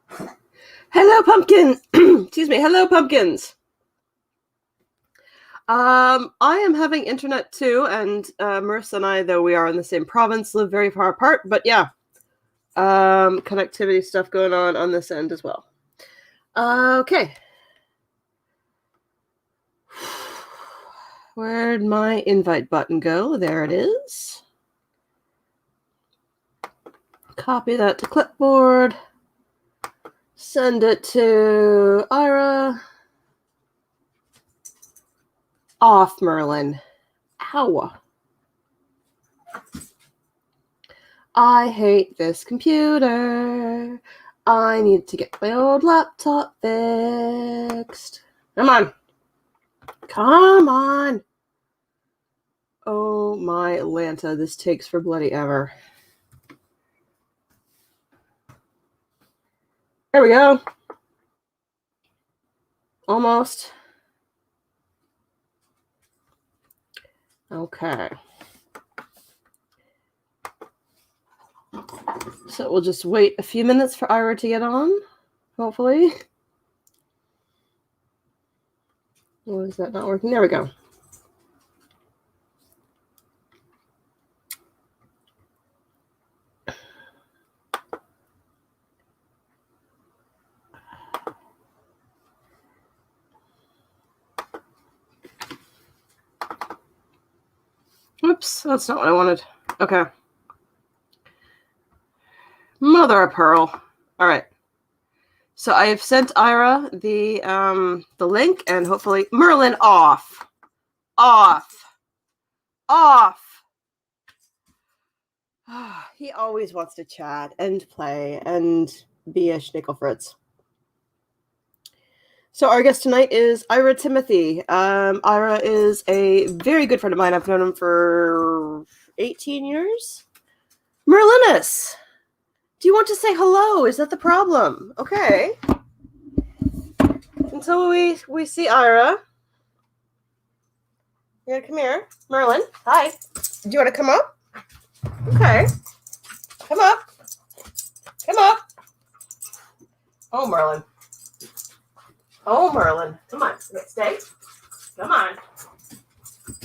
Hello, pumpkin. Excuse me. Hello, pumpkins. I am having internet too, and Marissa and I, though we are in the same province, live very far apart. But yeah, connectivity stuff going on this end as well. Okay. Where'd my invite button go? There it is. Copy that to clipboard. Send it to Ira. Off, Merlin. Ow. I hate this computer. I need to get my old laptop fixed. Come on. Come on. Oh my Lanta, this takes for bloody ever. There we go. Almost. Okay. So we'll just wait a few minutes for Ira to get on, hopefully. Oh, is that not working? There we go. Oops, that's not what I wanted. Okay. Mother of pearl. All right. So I have sent Ira the link, and hopefully Merlin off. He always wants to chat and play and be a schnickelfritz. So our guest tonight is Ira Timothy. Ira is a very good friend of mine. I've known him for 18 years. Merlinus, do you want to say hello? Is that the problem? Okay. Until we see Ira. You gotta come here. Merlin, hi. Do you want to come up? Okay. Come up. Come up. Oh, Merlin. Oh, Merlin. Come on. Stay. Come on.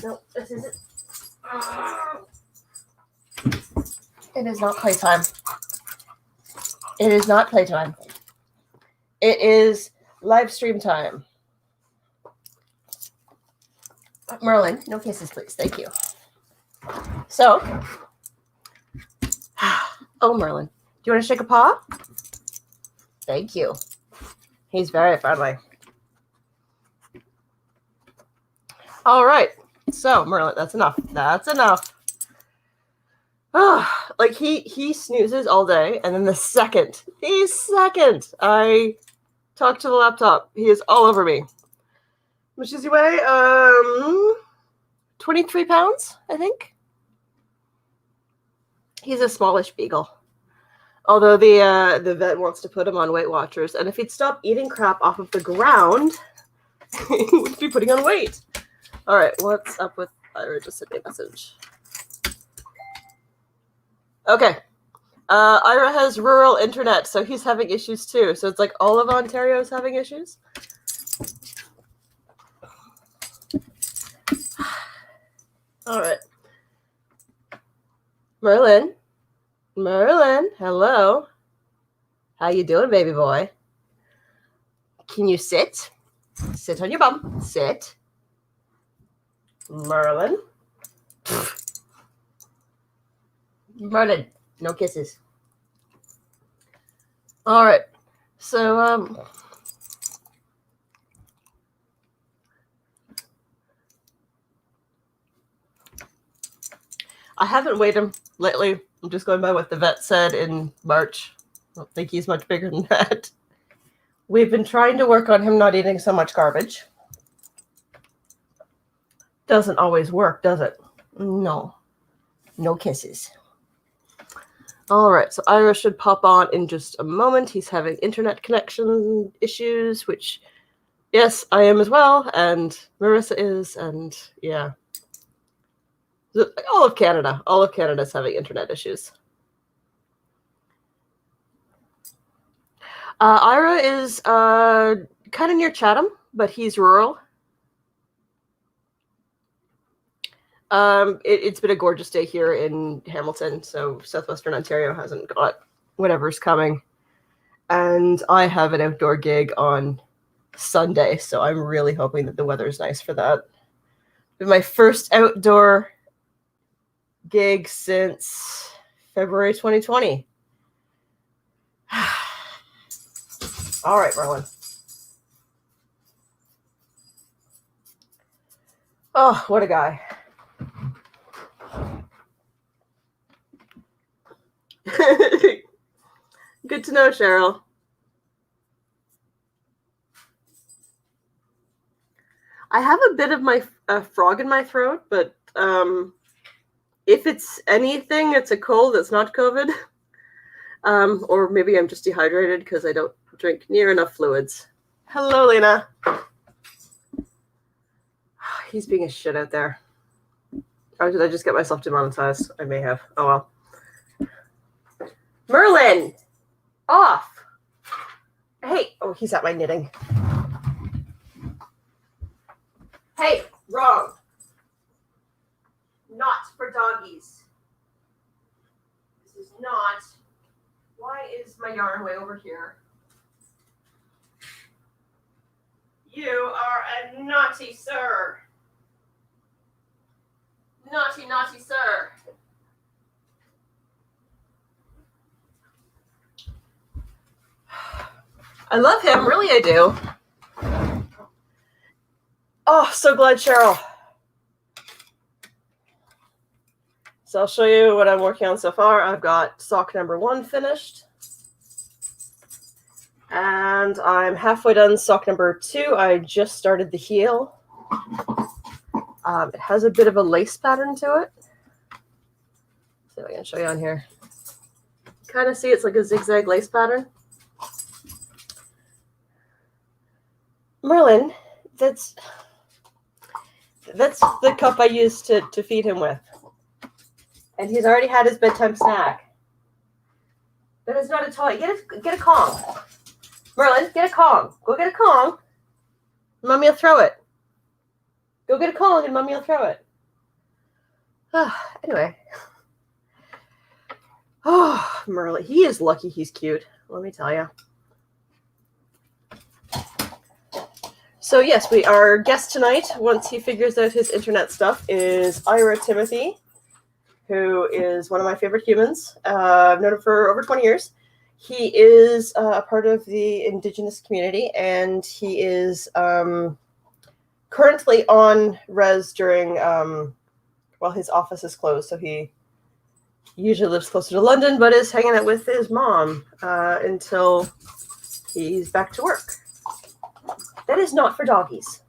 No, this isn't. It is not playtime. It is not playtime. It is live stream time. Merlin, no kisses, please. Thank you. So, oh, Merlin. Do you want to shake a paw? Thank you. He's very friendly. All right. So, Merlin, that's enough. That's enough. Like he snoozes all day, and then the second I talk to the laptop, he is all over me. How much does he weigh? 23 pounds, I think. He's a smallish beagle. Although the vet wants to put him on Weight Watchers, and if he'd stop eating crap off of the ground, he would be putting on weight. All right, what's up with Ira? Just sent me a message. Okay. Ira has rural internet, so he's having issues too. So it's like all of Ontario is having issues. All right. Merlin, hello. How you doing, baby boy? Can you sit? Sit on your bum. Sit. Merlin. Merlin, no kisses. All right. So, I haven't weighed him lately. I'm just going by what the vet said in March. I don't think he's much bigger than that. We've been trying to work on him not eating so much garbage. Doesn't always work, does it? No. No kisses. All right, so Ira should pop on in just a moment. He's having internet connection issues, which, yes, I am as well, and Marissa is, and yeah. All of Canada is having internet issues. Ira is kind of near Chatham, but he's rural. It's been a gorgeous day here in Hamilton, so southwestern Ontario hasn't got whatever's coming. And I have an outdoor gig on Sunday, so I'm really hoping that the weather's nice for that. It's my first outdoor gig since February 2020. All right, Merlin. Oh, what a guy. Good to know, Cheryl. I have a bit of a frog in my throat, but if it's anything, it's a cold. It's not COVID. Or maybe I'm just dehydrated because I don't drink near enough fluids. Hello, Lena. He's being a shit out there. Or did I just get myself demonetized? I may have. Oh, well. Merlin! Off! Hey! Oh, he's at my knitting. Hey! Wrong! Not for doggies. This is not... Why is my yarn way over here? You are a naughty sir. Naughty, naughty sir. I love him, really I do. Oh, so glad, Cheryl. So I'll show you what I'm working on so far. I've got sock number 1 finished. And I'm halfway done sock number 2. I just started the heel. It has a bit of a lace pattern to it. See if I can show you on here. Kind of see it's like a zigzag lace pattern. Merlin, that's the cup I used to feed him with. And he's already had his bedtime snack. That is not a toy. Get a Kong. Merlin, get a Kong. Go get a Kong. Mommy will throw it. Go get a Kong and Mommy will throw it. Anyway. Oh, Merlin. He is lucky he's cute. Let me tell you. So yes, our guest tonight, once he figures out his internet stuff, is Ira Timothy, who is one of my favorite humans. I've known him for over 20 years. He is a part of the Indigenous community, and he is currently on res during, his office is closed, so he usually lives closer to London, but is hanging out with his mom until he's back to work. That is not for doggies.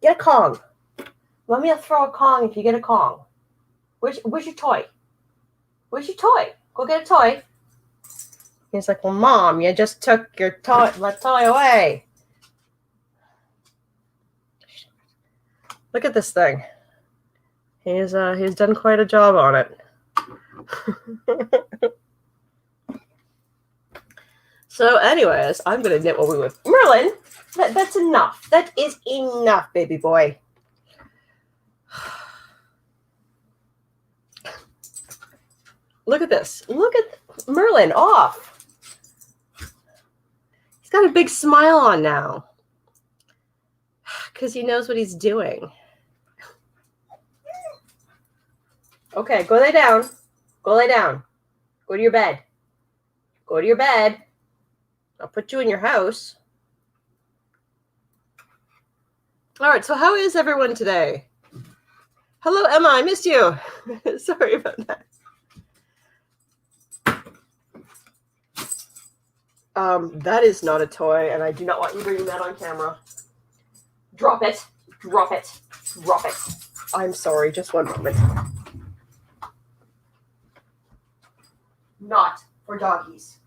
Get a Kong. Mommy will throw a Kong if you get a Kong. Where's your toy? Where's your toy? Go get a toy. He's like, well, Mom, you just took my toy away. Look at this thing. He's done quite a job on it. So anyways, I'm going to knit what we would. Merlin, that's enough. That is enough, baby boy. Look at this. Look at Merlin off. He's got a big smile on now. Because he knows what he's doing. Okay, go lay down. Go lay down. Go to your bed. Go to your bed. I'll put you in your house. All right, so how is everyone today? Hello, Emma, I missed you. Sorry about that. That is not a toy, and I do not want you bringing that on camera. Drop it. Drop it. Drop it. I'm sorry, just one moment. Not for doggies.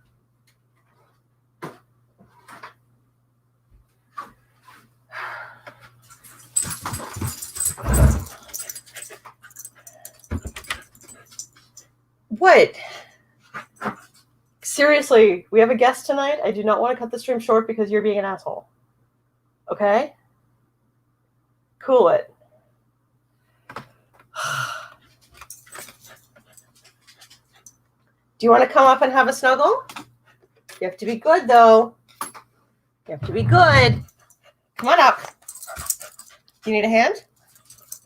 What? Seriously, we have a guest tonight. I do not want to cut the stream short because you're being an asshole. Okay? Cool it. Do you want to come up and have a snuggle? You have to be good, though. You have to be good. Come on up. Do you need a hand?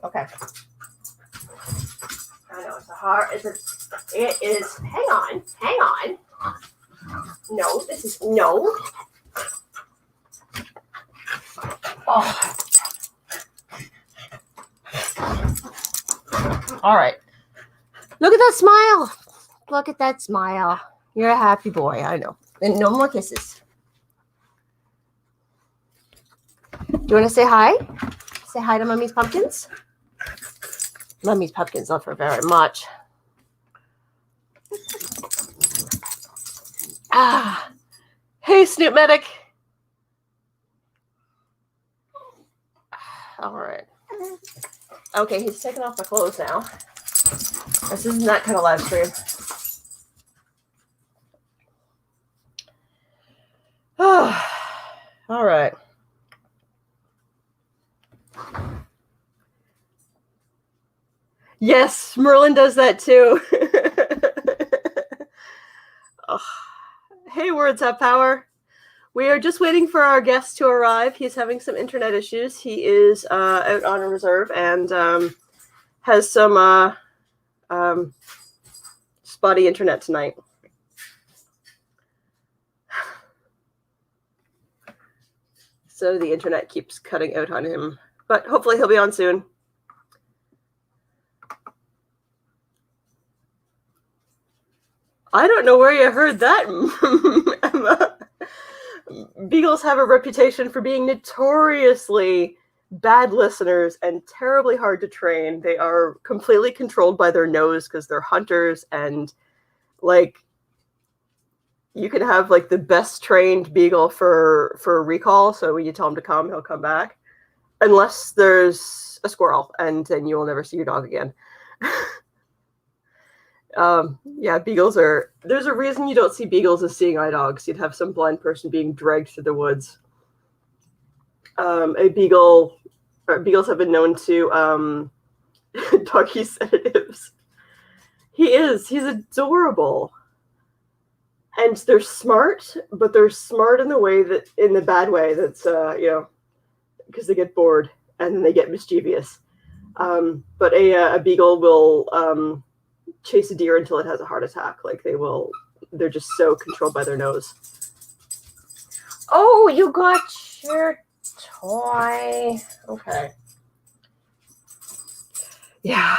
Okay. I know it's a hard. It is. Hang on. Hang on. No, this is no. Oh. All right. Look at that smile. Look at that smile. You're a happy boy. I know. And no more kisses. Do you want to say hi? Say hi to Mummy's pumpkins. Mummy's pumpkins love her very much. Ah. Hey, Snoop Medic. All right. Okay, he's taking off my clothes now. This isn't that kind of live stream. Oh, all right. Yes, Merlin does that too. Oh. Hey, Words Have Power. We are just waiting for our guest to arrive. He's having some internet issues. He is out on a reserve and has some spotty internet tonight. So the internet keeps cutting out on him. But hopefully he'll be on soon. I don't know where you heard that, Emma. Beagles have a reputation for being notoriously bad listeners and terribly hard to train. They are completely controlled by their nose because they're hunters, and like you can have like the best trained beagle for a recall. So when you tell him to come, he'll come back, unless there's a squirrel, and then you will never see your dog again. Yeah, beagles are. There's a reason you don't see beagles as seeing eye dogs. You'd have some blind person being dragged through the woods. Beagles have been known to doggy sedatives. He's adorable. And they're smart, but they're smart in the bad way that's, because they get bored and then they get mischievous. But a beagle will chase a deer until it has a heart attack. Like they're just so controlled by their nose. Oh, you got your toy. Okay. Yeah.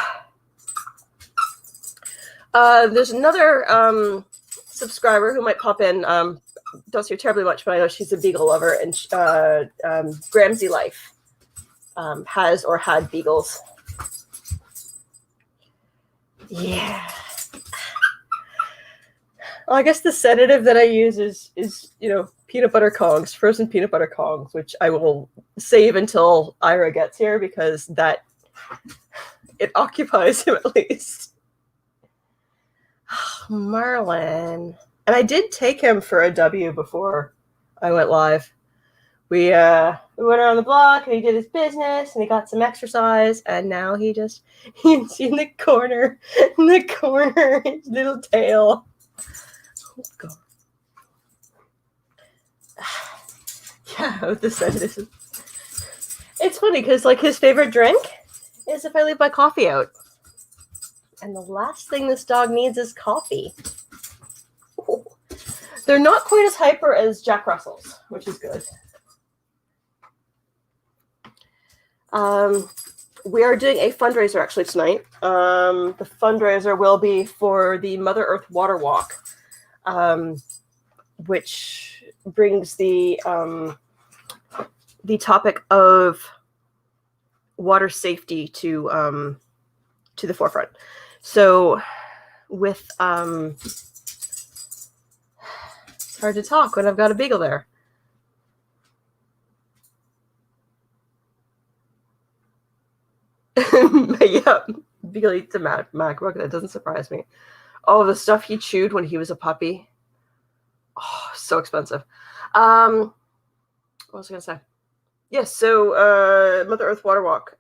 There's another subscriber who might pop in. Don't see her terribly much, but I know she's a beagle lover, and Gramsy Life has or had beagles. Yeah. Well, I guess the sedative that I use is peanut butter Kongs, frozen peanut butter Kongs, which I will save until Ira gets here because it occupies him at least. Merlin. And I did take him for a W before I went live. We went around the block and he did his business and he got some exercise, and now he's in the corner, his little tail. Oh God. Yeah, with the sedative. It's funny because like his favorite drink is if I leave my coffee out. And the last thing this dog needs is coffee. Oh. They're not quite as hyper as Jack Russells, which is good. We are doing a fundraiser actually tonight. The fundraiser will be for the Mother Earth Water Walk, which brings the topic of water safety to the forefront. So with it's hard to talk when I've got a beagle there. Yeah, Beagle eats a MacBook. That doesn't surprise me. Oh, the stuff he chewed when he was a puppy. so expensive. What was I going to say? Yes, so Mother Earth Water Walk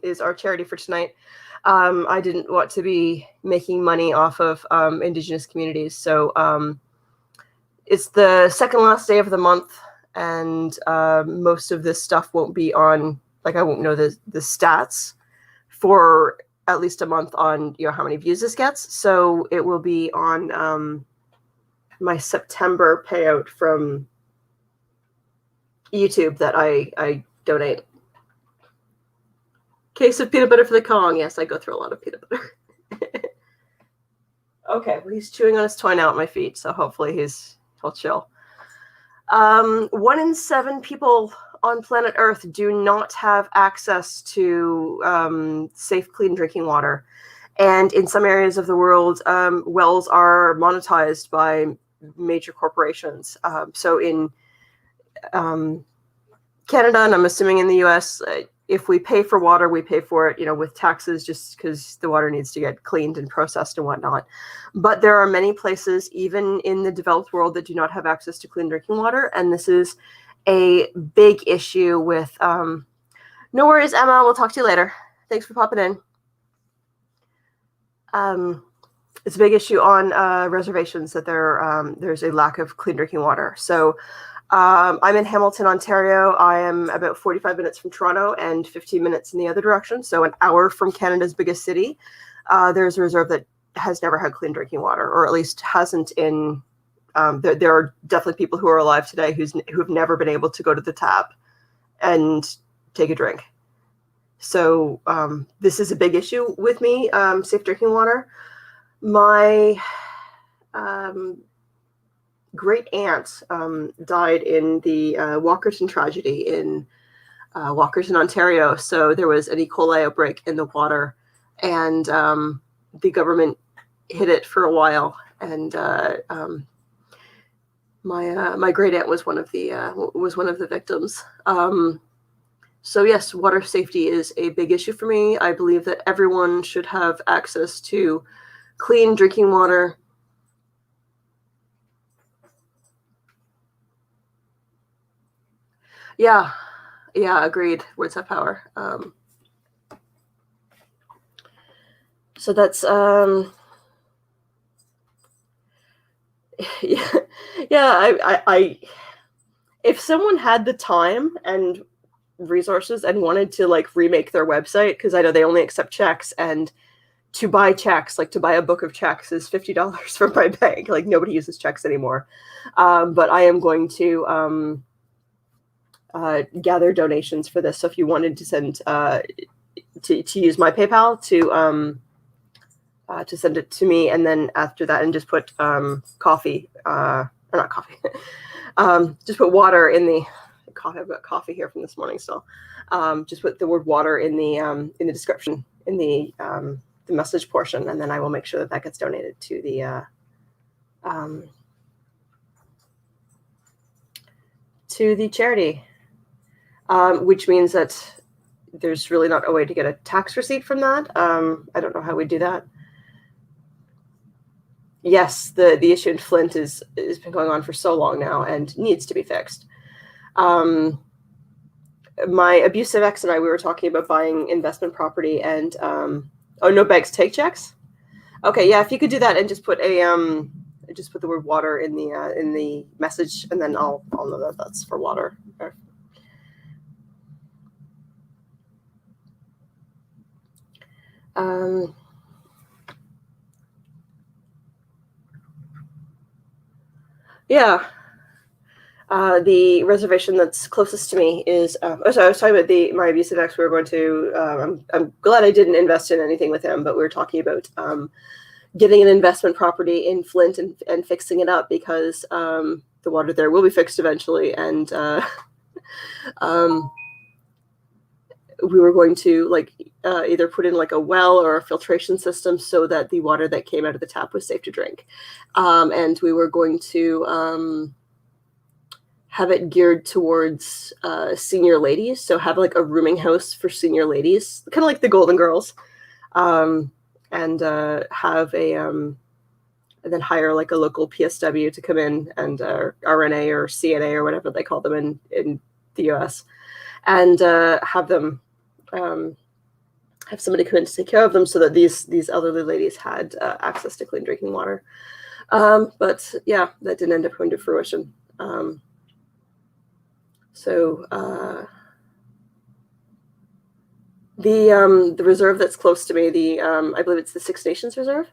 is our charity for tonight. I didn't want to be making money off of Indigenous communities, so it's the second last day of the month, and most of this stuff won't be on, like, I won't know the stats for at least a month on, you know, how many views this gets. So it will be on my September payout from YouTube that I donate. Case of peanut butter for the Kong. Yes, I go through a lot of peanut butter. Okay, well, he's chewing on his toy now at my feet, so hopefully he'll chill. 1 in 7 people on planet Earth do not have access to safe, clean drinking water. And in some areas of the world, wells are monetized by major corporations. So in Canada, and I'm assuming in the US, if we pay for water, we pay for it, you know, with taxes, just because the water needs to get cleaned and processed and whatnot. But there are many places, even in the developed world, that do not have access to clean drinking water. And this is a big issue with, no worries, Emma, we'll talk to you later. Thanks for popping in. It's a big issue on reservations that there's a lack of clean drinking water. So I'm in Hamilton, Ontario. I am about 45 minutes from Toronto and 15 minutes in the other direction. So an hour from Canada's biggest city. There's a reserve that has never had clean drinking water, or at least hasn't in, there are definitely people who are alive today who've never been able to go to the tap and take a drink. So this is a big issue with me, safe drinking water. My great aunt died in the Walkerton tragedy in Walkerton, Ontario. So there was an E. coli outbreak in the water, and the government hid it for a while. And my great aunt was one of the victims. So yes, water safety is a big issue for me. I believe that everyone should have access to clean drinking water. Yeah, agreed. Words have power. So that's I if someone had the time and resources and wanted to like remake their website, because I know they only accept checks, and to buy checks, like to buy a book of checks, is $50 from my bank. Like nobody uses checks anymore. But I am going to gather donations for this. So if you wanted to send to use my PayPal to send it to me, and then after that, and just put coffee, or not coffee, just put water in the coffee. I've got coffee here from this morning still. Just put the word water in the description, in the message portion, and then I will make sure that gets donated to the charity, which means that there's really not a way to get a tax receipt from that. I don't know how we do that. Yes, the issue in Flint has been going on for so long now and needs to be fixed. My abusive ex and I, we were talking about buying investment property, and oh, no bags take checks. Okay, yeah, if you could do that and just put just put the word water in the message, and then I'll know that that's for water. Yeah. The reservation that's closest to me is, sorry, I was talking about my abusive ex. We were going to, I'm glad I didn't invest in anything with him, but we were talking about getting an investment property in Flint and fixing it up, because the water there will be fixed eventually. And we were going to either put in like a well or a filtration system so that the water that came out of the tap was safe to drink. And we were going to have it geared towards senior ladies. So have like a rooming house for senior ladies, kind of like the Golden Girls, and have a and then hire like a local PSW to come in and RNA or CNA or whatever they call them in the US, and have them have somebody come in to take care of them so that these elderly ladies had access to clean drinking water. But yeah, that didn't end up coming to fruition. The reserve that's close to me, I believe it's the Six Nations Reserve,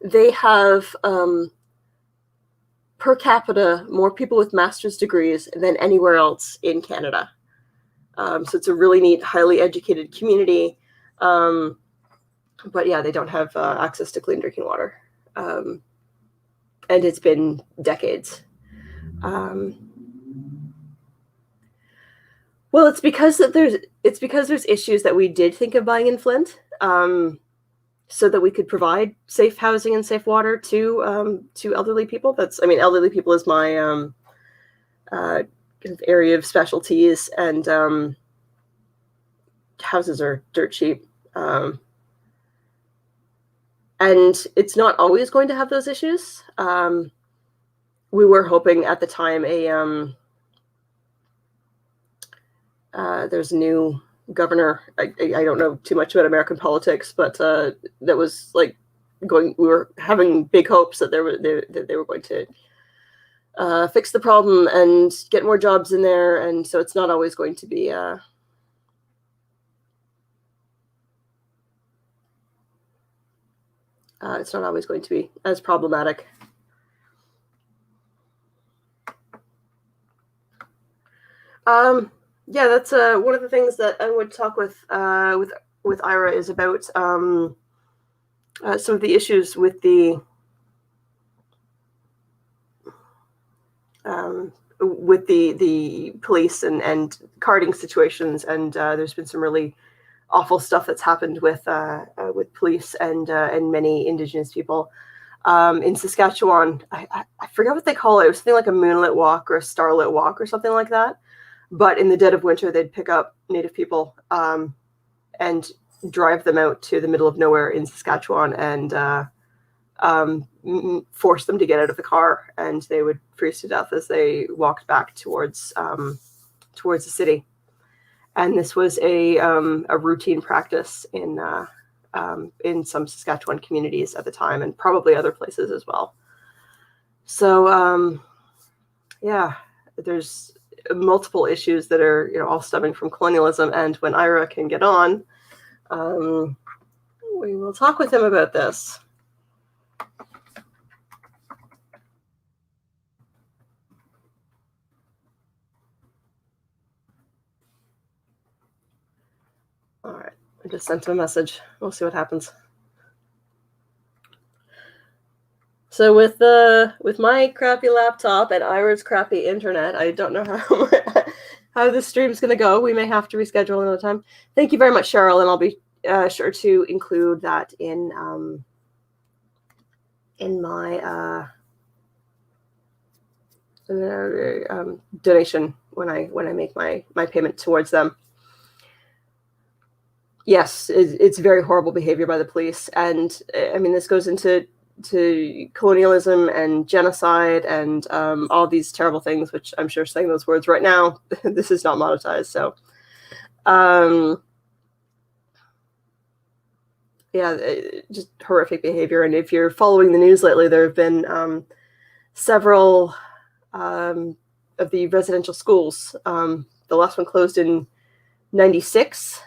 they have per capita more people with master's degrees than anywhere else in Canada. So it's a really neat, highly educated community. But yeah, they don't have access to clean drinking water. And it's been decades. Well, it's because there's issues that we did think of buying in Flint, so that we could provide safe housing and safe water to elderly people. Elderly people is my kind of area of specialties, and houses are dirt cheap, and it's not always going to have those issues. We were hoping at the time there's a new governor. I don't know too much about American politics, but that was like we were having big hopes that they were going to fix the problem and get more jobs in there, and so it's not always going to be as problematic. Yeah, that's one of the things that I would talk with Ira is about some of the issues with the police and carding situations, and there's been some really awful stuff that's happened with police and many Indigenous people in Saskatchewan. I forget what they call it. It was something like a moonlit walk or a starlit walk or something like that. But in the dead of winter, they'd pick up Native people and drive them out to the middle of nowhere in Saskatchewan and force them to get out of the car, and they would freeze to death as they walked back towards the city. And this was a routine practice in some Saskatchewan communities at the time, and probably other places as well. So yeah, there's multiple issues that are all stemming from colonialism, and when Ira can get on, we will talk with him about this. All right, I just sent him a message. We'll see what happens. So with my crappy laptop and Ira's crappy internet, I don't know how this stream's going to go. We may have to reschedule another time. Thank you very much, Cheryl, and I'll be sure to include that in my donation when I make my payment towards them. Yes, it's very horrible behavior by the police, and I mean this goes into colonialism and genocide and all these terrible things, which I'm sure saying those words right now, this is not monetized. So, yeah, just horrific behavior. And if you're following the news lately, there have been several of the residential schools. The last one closed in 96,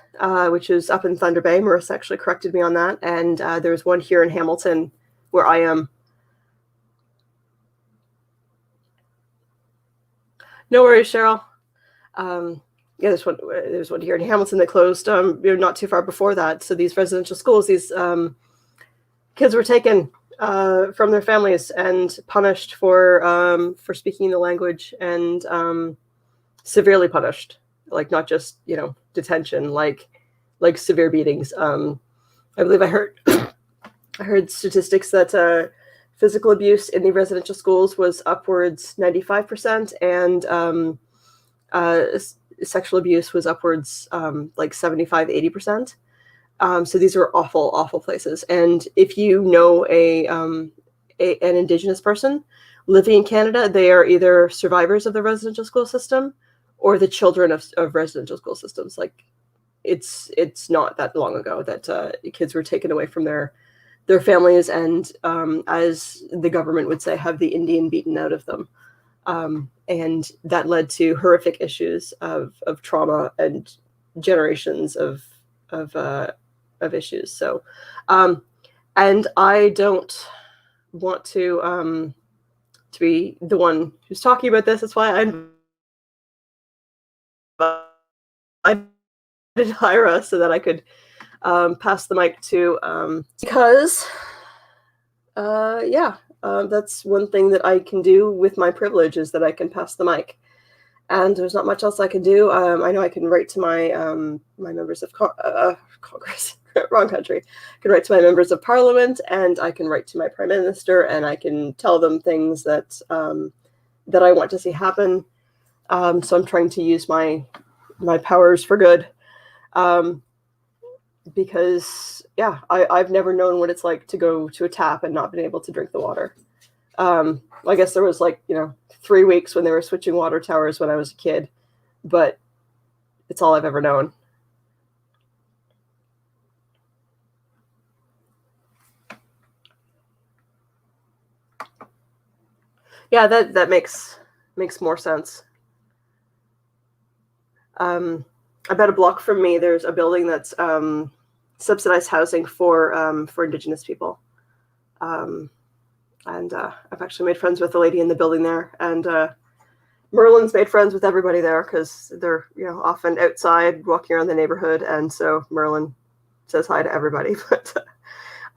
which is up in Thunder Bay. Marissa actually corrected me on that. And there's one here in Hamilton where I am. No worries, Cheryl. Yeah, there's one here in Hamilton that closed not too far before that. So these residential schools, these kids were taken from their families and punished for speaking the language, and severely punished, like not just detention, like severe beatings. I believe I heard statistics that physical abuse in the residential schools was upwards 95%, and sexual abuse was upwards like 75-80%. So these are awful, awful places. And if you know a an Indigenous person living in Canada, they are either survivors of the residential school system or the children of residential school systems. Like it's not that long ago that kids were taken away from their families and, as the government would say, have the Indian beaten out of them. And that led to horrific issues of trauma and generations of issues. So, and I don't want to be the one who's talking about this. That's why I invited Ira so that I could pass the mic to, because that's one thing that I can do with my privilege, is that I can pass the mic. And there's not much else I can do. I know I can write to my my members of Congress, wrong country. I can write to my members of Parliament, and I can write to my Prime Minister, and I can tell them things that that I want to see happen. So I'm trying to use my powers for good, because I've never known what it's like to go to a tap and not been able to drink the water. I guess there was 3 weeks when they were switching water towers when I was a kid, but it's all I've ever known. Yeah, that makes more sense. About a block from me, there's a building that's subsidized housing for Indigenous people. And I've actually made friends with the lady in the building there. And Merlin's made friends with everybody there because they're often outside walking around the neighborhood. And so Merlin says hi to everybody. But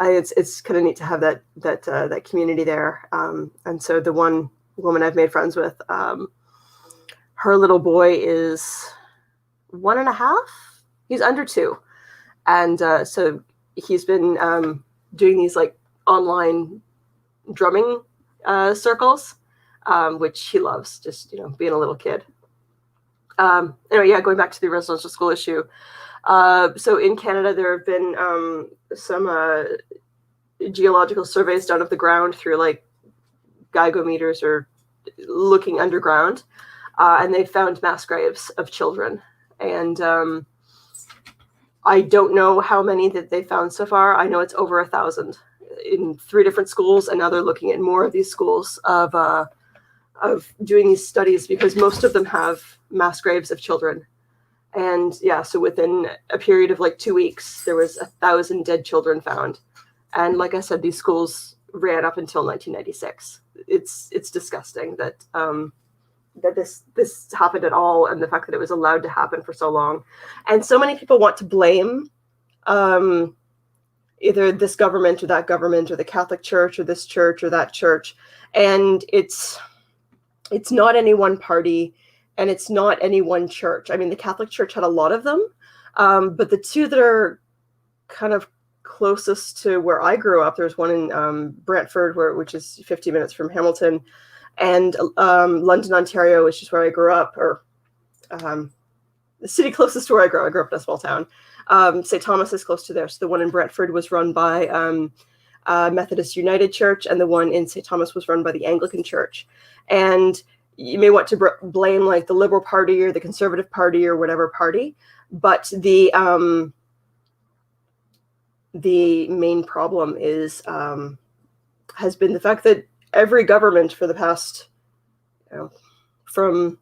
it's kind of neat to have that community there. And so the one woman I've made friends with, her little boy is 1.5. He's under 2. And so he's been doing these online drumming circles, which he loves, just being a little kid. Anyway, going back to the residential school issue. So in Canada, there have been some geological surveys done of the ground through gygometers or looking underground, and they found mass graves of children. And I don't know how many that they found so far. I know it's over 1,000 in 3 different schools, and now they're looking at more of these schools of doing these studies, because most of them have mass graves of children. And so within a period of 2 weeks, there was 1,000 dead children found. And like I said, these schools ran up until 1996. It's disgusting that that this happened at all, and the fact that it was allowed to happen for so long. And so many people want to blame either this government or that government, or the Catholic Church or this church or that church. And it's not any one party, and it's not any one church. I mean, the Catholic Church had a lot of them, but the 2 that are kind of closest to where I grew up, there's one in Brantford, which is 50 minutes from Hamilton, and London, Ontario, which is where I grew up, or the city closest to where I grew up in a small town. St. Thomas is close to there. So the one in Brantford was run by Methodist United Church, and the one in St. Thomas was run by the Anglican Church. And you may want to blame the Liberal Party or the Conservative Party or whatever party, but the main problem has been the fact that every government for the past, from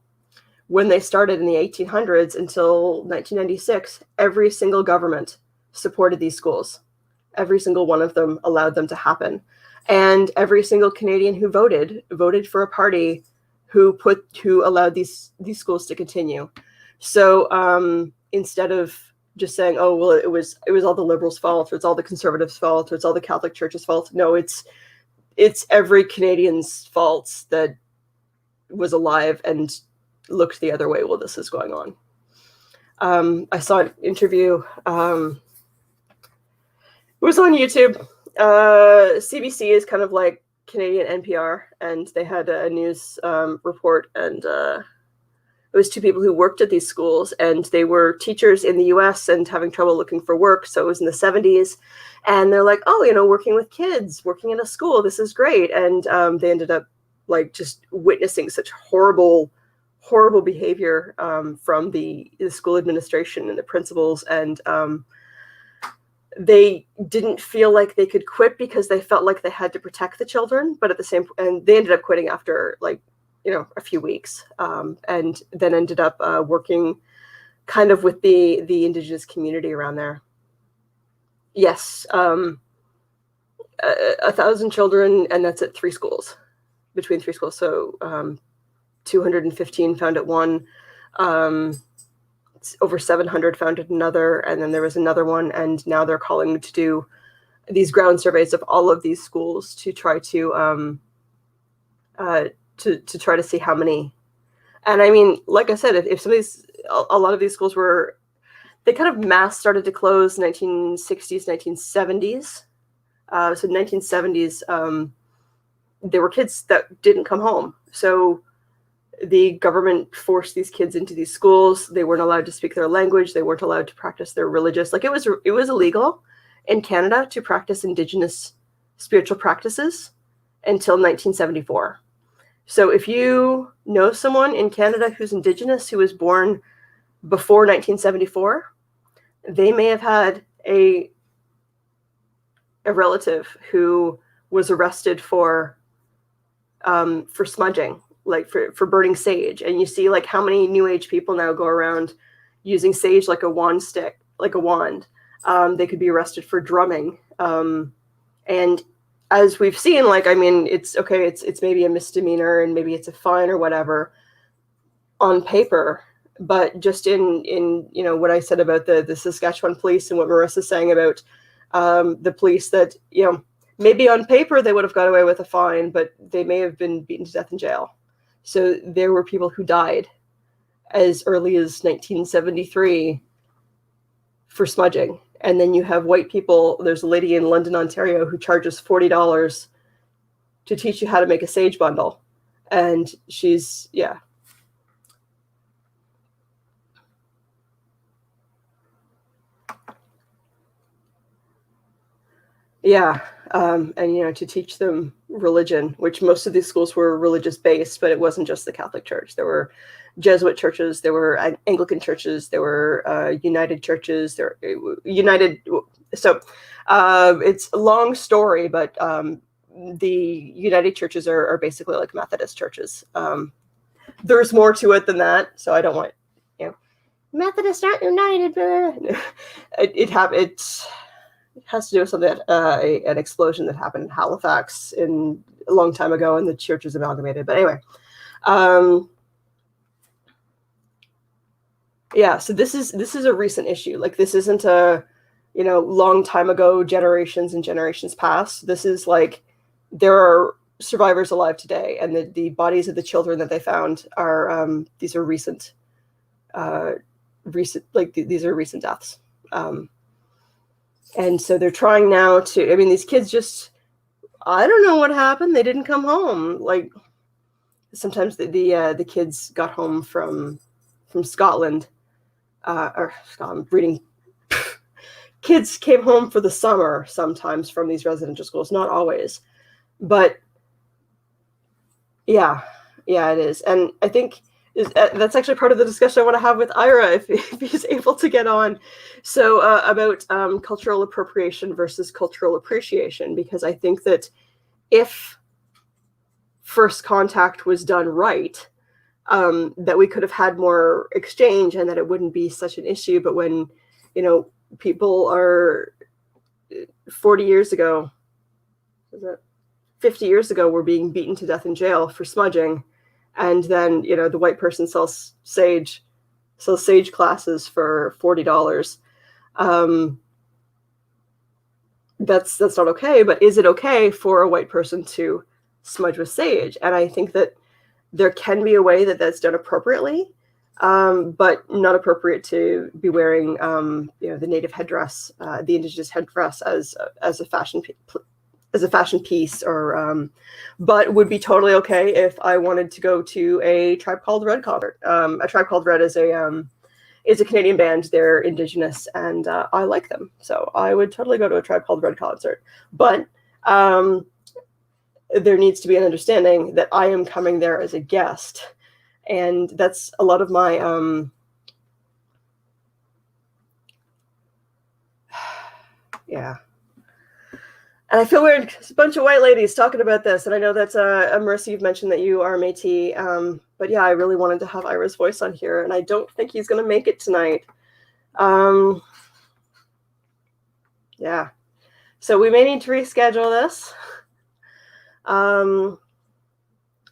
when they started in the 1800s until 1996, every single government supported these schools. Every single one of them allowed them to happen. And every single Canadian who voted for a party who allowed these schools to continue. So instead of just saying, oh, well, it was all the Liberals' fault, or it's all the Conservatives' fault, or it's all the Catholic Church's fault. No, it's every Canadian's fault that was alive and looked the other way while this is going on. I saw an interview. It was on YouTube. CBC is kind of like Canadian NPR, and they had a news report, and It was two people who worked at these schools, and they were teachers in the US and having trouble looking for work. So it was in the 70s. And they're like, oh, working with kids, working in a school, this is great. And they ended up like just witnessing such horrible behavior from the school administration and the principals. And they didn't feel like they could quit because they felt like they had to protect the children. But at the same, and they ended up quitting after like, a few weeks, and then ended up working kind of with the Indigenous community around there. Yes, 1,000 children, and that's at between three schools. So 215 found at one, over 700 found at another, and then there was another one, and now they're calling to do these ground surveys of all of these schools to try to try to see how many. And I mean, like I said, if some of these, a lot of these schools they kind of mass started to close 1960s, 1970s. So 1970s, there were kids that didn't come home. So the government forced these kids into these schools. They weren't allowed to speak their language. They weren't allowed to practice their religious, like it was illegal in Canada to practice Indigenous spiritual practices until 1974. So if you know someone in Canada who's Indigenous, who was born before 1974, they may have had a relative who was arrested for smudging, like for burning sage. And you see like how many New Age people now go around using sage like a wand stick, like a wand. They could be arrested for drumming. And as we've seen, like, I mean, it's okay, it's maybe a misdemeanor and maybe it's a fine or whatever on paper, but just in what I said about the Saskatchewan police and what Marissa's saying about the police, that maybe on paper they would have got away with a fine, but they may have been beaten to death in jail. So there were people who died as early as 1973 for smudging. And then you have white people. There's a lady in London, Ontario, who charges $40 to teach you how to make a sage bundle. And she's, yeah. Yeah. And, to teach them religion, which most of these schools were religious based, but it wasn't just the Catholic Church. There were Jesuit churches, there were Anglican churches, there were United churches, United. So it's a long story, but the United churches are basically like Methodist churches. There's more to it than that, so I don't want, Methodists aren't united. It has to do with something, an explosion that happened in Halifax a long time ago, and the churches amalgamated. But anyway, yeah. So this is a recent issue. Like, this isn't a long time ago, generations and generations past. This is like, there are survivors alive today, and the bodies of the children that they found are these are recent these are recent deaths. And so they're trying now to, I mean, these kids just, I don't know what happened. They didn't come home. Like, sometimes the kids got home from Scotland, or Scotland, reading. Kids came home for the summer sometimes from these residential schools, not always, but yeah, it is. And I think that's actually part of the discussion I want to have with Ira, if he's able to get on. So about cultural appropriation versus cultural appreciation, because I think that if first contact was done right, that we could have had more exchange and that it wouldn't be such an issue. But when, people are 40 years ago, 50 years ago, were being beaten to death in jail for smudging. And then, the white person sells sage classes for $40. That's not okay. But is it okay for a white person to smudge with sage? And I think that there can be a way that that's done appropriately, but not appropriate to be wearing, the native headdress, the Indigenous headdress as a fashion as a fashion piece, or but would be totally okay if I wanted to go to a Tribe Called Red concert. A Tribe Called Red is a Canadian band. They're Indigenous, and I like them, so I would totally go to a Tribe Called Red concert. But there needs to be an understanding that I am coming there as a guest, and that's a lot of my yeah. And I feel weird. There's a bunch of white ladies talking about this, and I know that's Marissa, you've mentioned that you are Métis, but yeah, I really wanted to have Ira's voice on here, and I don't think he's going to make it tonight. Yeah, so we may need to reschedule this.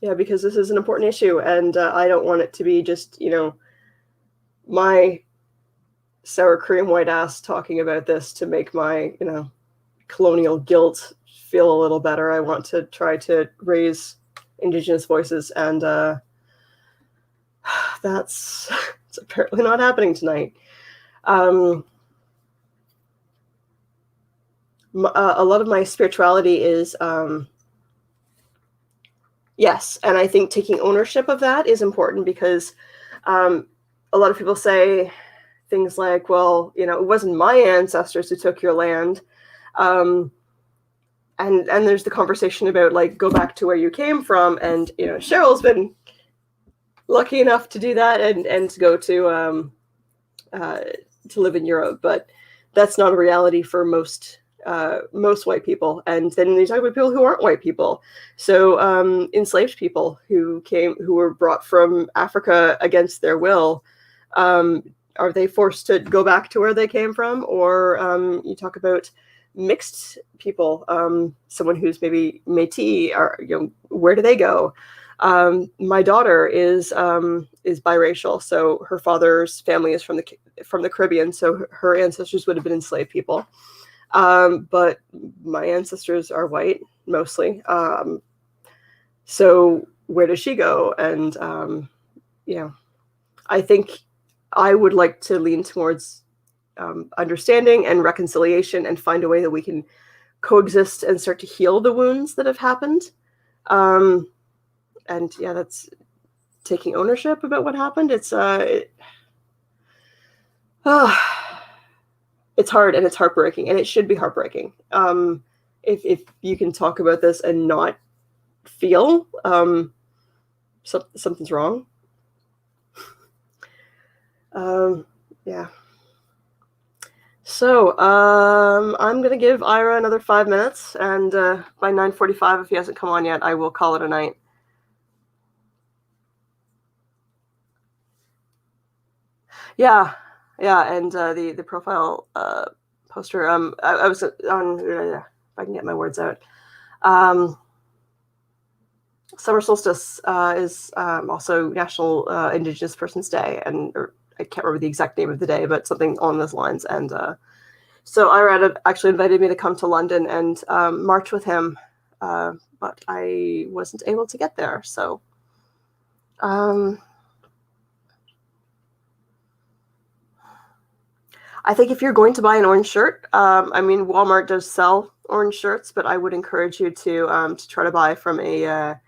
Yeah, because this is an important issue, and I don't want it to be just, my sour cream white ass talking about this to make my, colonial guilt feel a little better. I want to try to raise Indigenous voices, and that's it's apparently not happening tonight. A lot of my spirituality is yes, and I think taking ownership of that is important, because a lot of people say things like, well, it wasn't my ancestors who took your land. And there's the conversation about, like, go back to where you came from. And, Cheryl's been lucky enough to do that and to go to live in Europe. But that's not a reality for most white people. And then you talk about people who aren't white people. So enslaved people who were brought from Africa against their will, are they forced to go back to where they came from? Or you talk about mixed people, someone who's maybe Métis, or where do they go? My daughter is biracial, so her father's family is from the Caribbean, so her ancestors would have been enslaved people. But my ancestors are white mostly. So where does she go? And I think I would like to lean towards understanding and reconciliation, and find a way that we can coexist and start to heal the wounds that have happened. And yeah, that's taking ownership about what happened. It's hard, and it's heartbreaking, and it should be heartbreaking. If you can talk about this and not feel something's wrong. Yeah. So I'm going to give Ira another 5 minutes, and by 9:45, if he hasn't come on yet, I will call it a night. Yeah, and the profile poster. I was on. If I can get my words out. Summer solstice is also National Indigenous Persons Day, and I can't remember the exact name of the day, but something along those lines. And so Ira actually invited me to come to London and march with him, but I wasn't able to get there. So I think if you're going to buy an orange shirt, Walmart does sell orange shirts, but I would encourage you to try to buy from an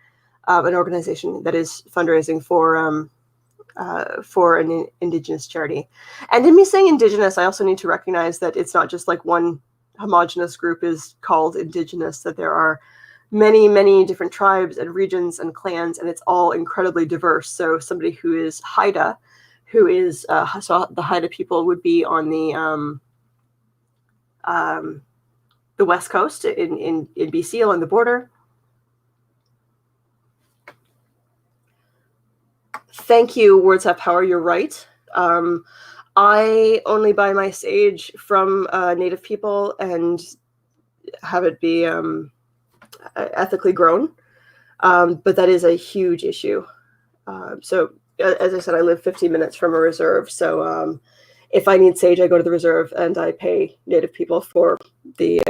organization that is fundraising for an Indigenous charity. And in me saying Indigenous, I also need to recognize that it's not just like one homogenous group is called Indigenous, that there are many, many different tribes and regions and clans, and it's all incredibly diverse. So somebody who is Haida, who is so the Haida people would be on the west coast in BC along the border. Thank you, Words Have Power. You're right. I only buy my sage from Native people and have it be ethically grown. But that is a huge issue. So as I said, I live 15 minutes from a reserve. So if I need sage, I go to the reserve and I pay Native people for the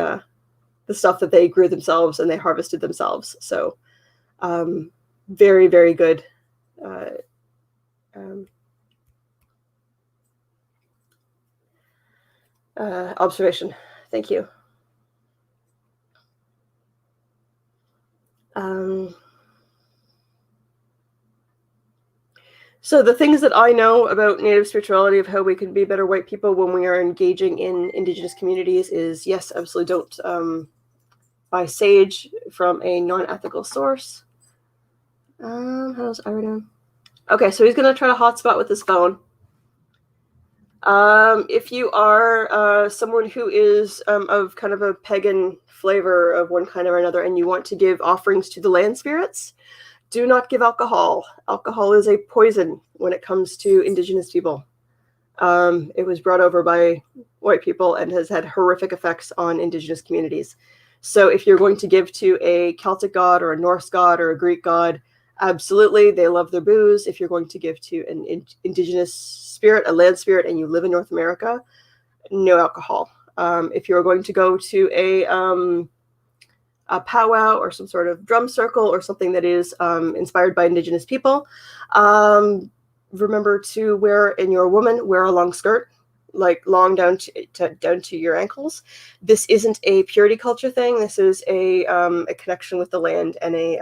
stuff that they grew themselves and they harvested themselves. So very, very good. Observation. Thank you. So the things that I know about Native spirituality, of how we can be better white people when we are engaging in Indigenous communities, is yes, absolutely don't buy sage from a non-ethical source. How's Ira doing? Okay, so he's going to try to hotspot with his phone. If you are someone who is of kind of a pagan flavor of one kind or another, and you want to give offerings to the land spirits, do not give alcohol. Alcohol is a poison when it comes to Indigenous people. It was brought over by white people and has had horrific effects on Indigenous communities. So if you're going to give to a Celtic god or a Norse god or a Greek god, absolutely, they love their booze. If you're going to give to an Indigenous spirit, a land spirit, and you live in North America, no alcohol. If you're going to go to a powwow or some sort of drum circle or something that is inspired by Indigenous people, remember to wear a long skirt, like long down to your ankles. This isn't a purity culture thing. This is a connection with the land, and it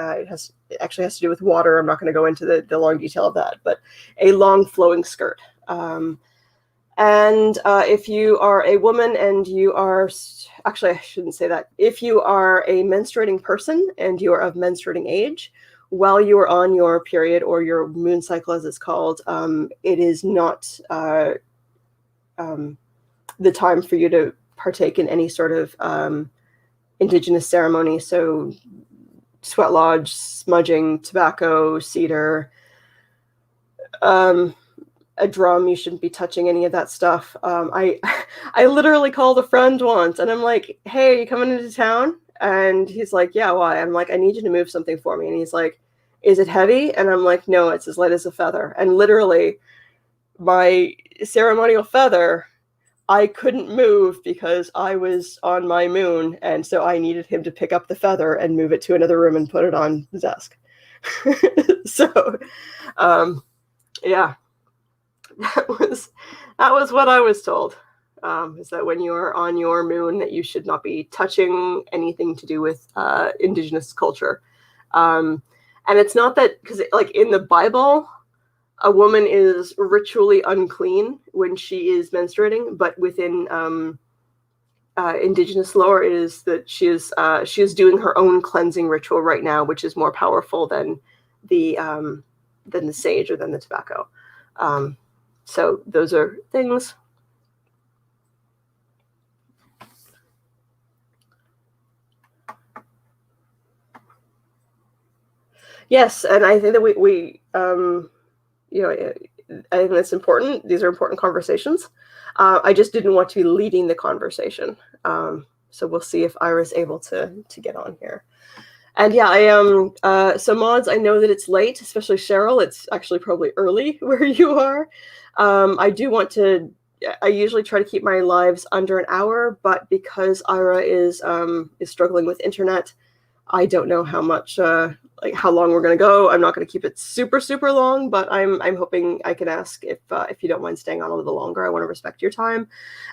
actually has to do with water. I'm not going to go into the long detail of that, but a long flowing skirt. And if you are a woman and you are, actually, I shouldn't say that. If you are a menstruating person and you are of menstruating age, while you are on your period or your moon cycle, as it's called, it is not the time for you to partake in any sort of Indigenous ceremony. So sweat lodge, smudging, tobacco, cedar, a drum, you shouldn't be touching any of that stuff. I literally called a friend once and I'm like, hey, are you coming into town? And he's like, yeah, why? I'm like, I need you to move something for me. And he's like, is it heavy? And I'm like, no, it's as light as a feather. And literally my ceremonial feather, I couldn't move because I was on my moon. And so I needed him to pick up the feather and move it to another room and put it on the desk. So, yeah. That was what I was told, is that when you are on your moon that you should not be touching anything to do with Indigenous culture. And it's not that, because like in the Bible, a woman is ritually unclean when she is menstruating, but within Indigenous lore is that she is doing her own cleansing ritual right now, which is more powerful than the sage or than the tobacco. So those are things. Yes, and I think that we I think that's important. These are important conversations. I just didn't want to be leading the conversation. So we'll see if Ira's able to get on here. And yeah, I am. So mods, I know that it's late, especially Cheryl. It's actually probably early where you are. I do want to. I usually try to keep my lives under an hour, but because Ira is struggling with internet, I don't know how much how long we're gonna go. I'm not gonna keep it super long, but I'm hoping I can ask if you don't mind staying on a little longer. I want to respect your time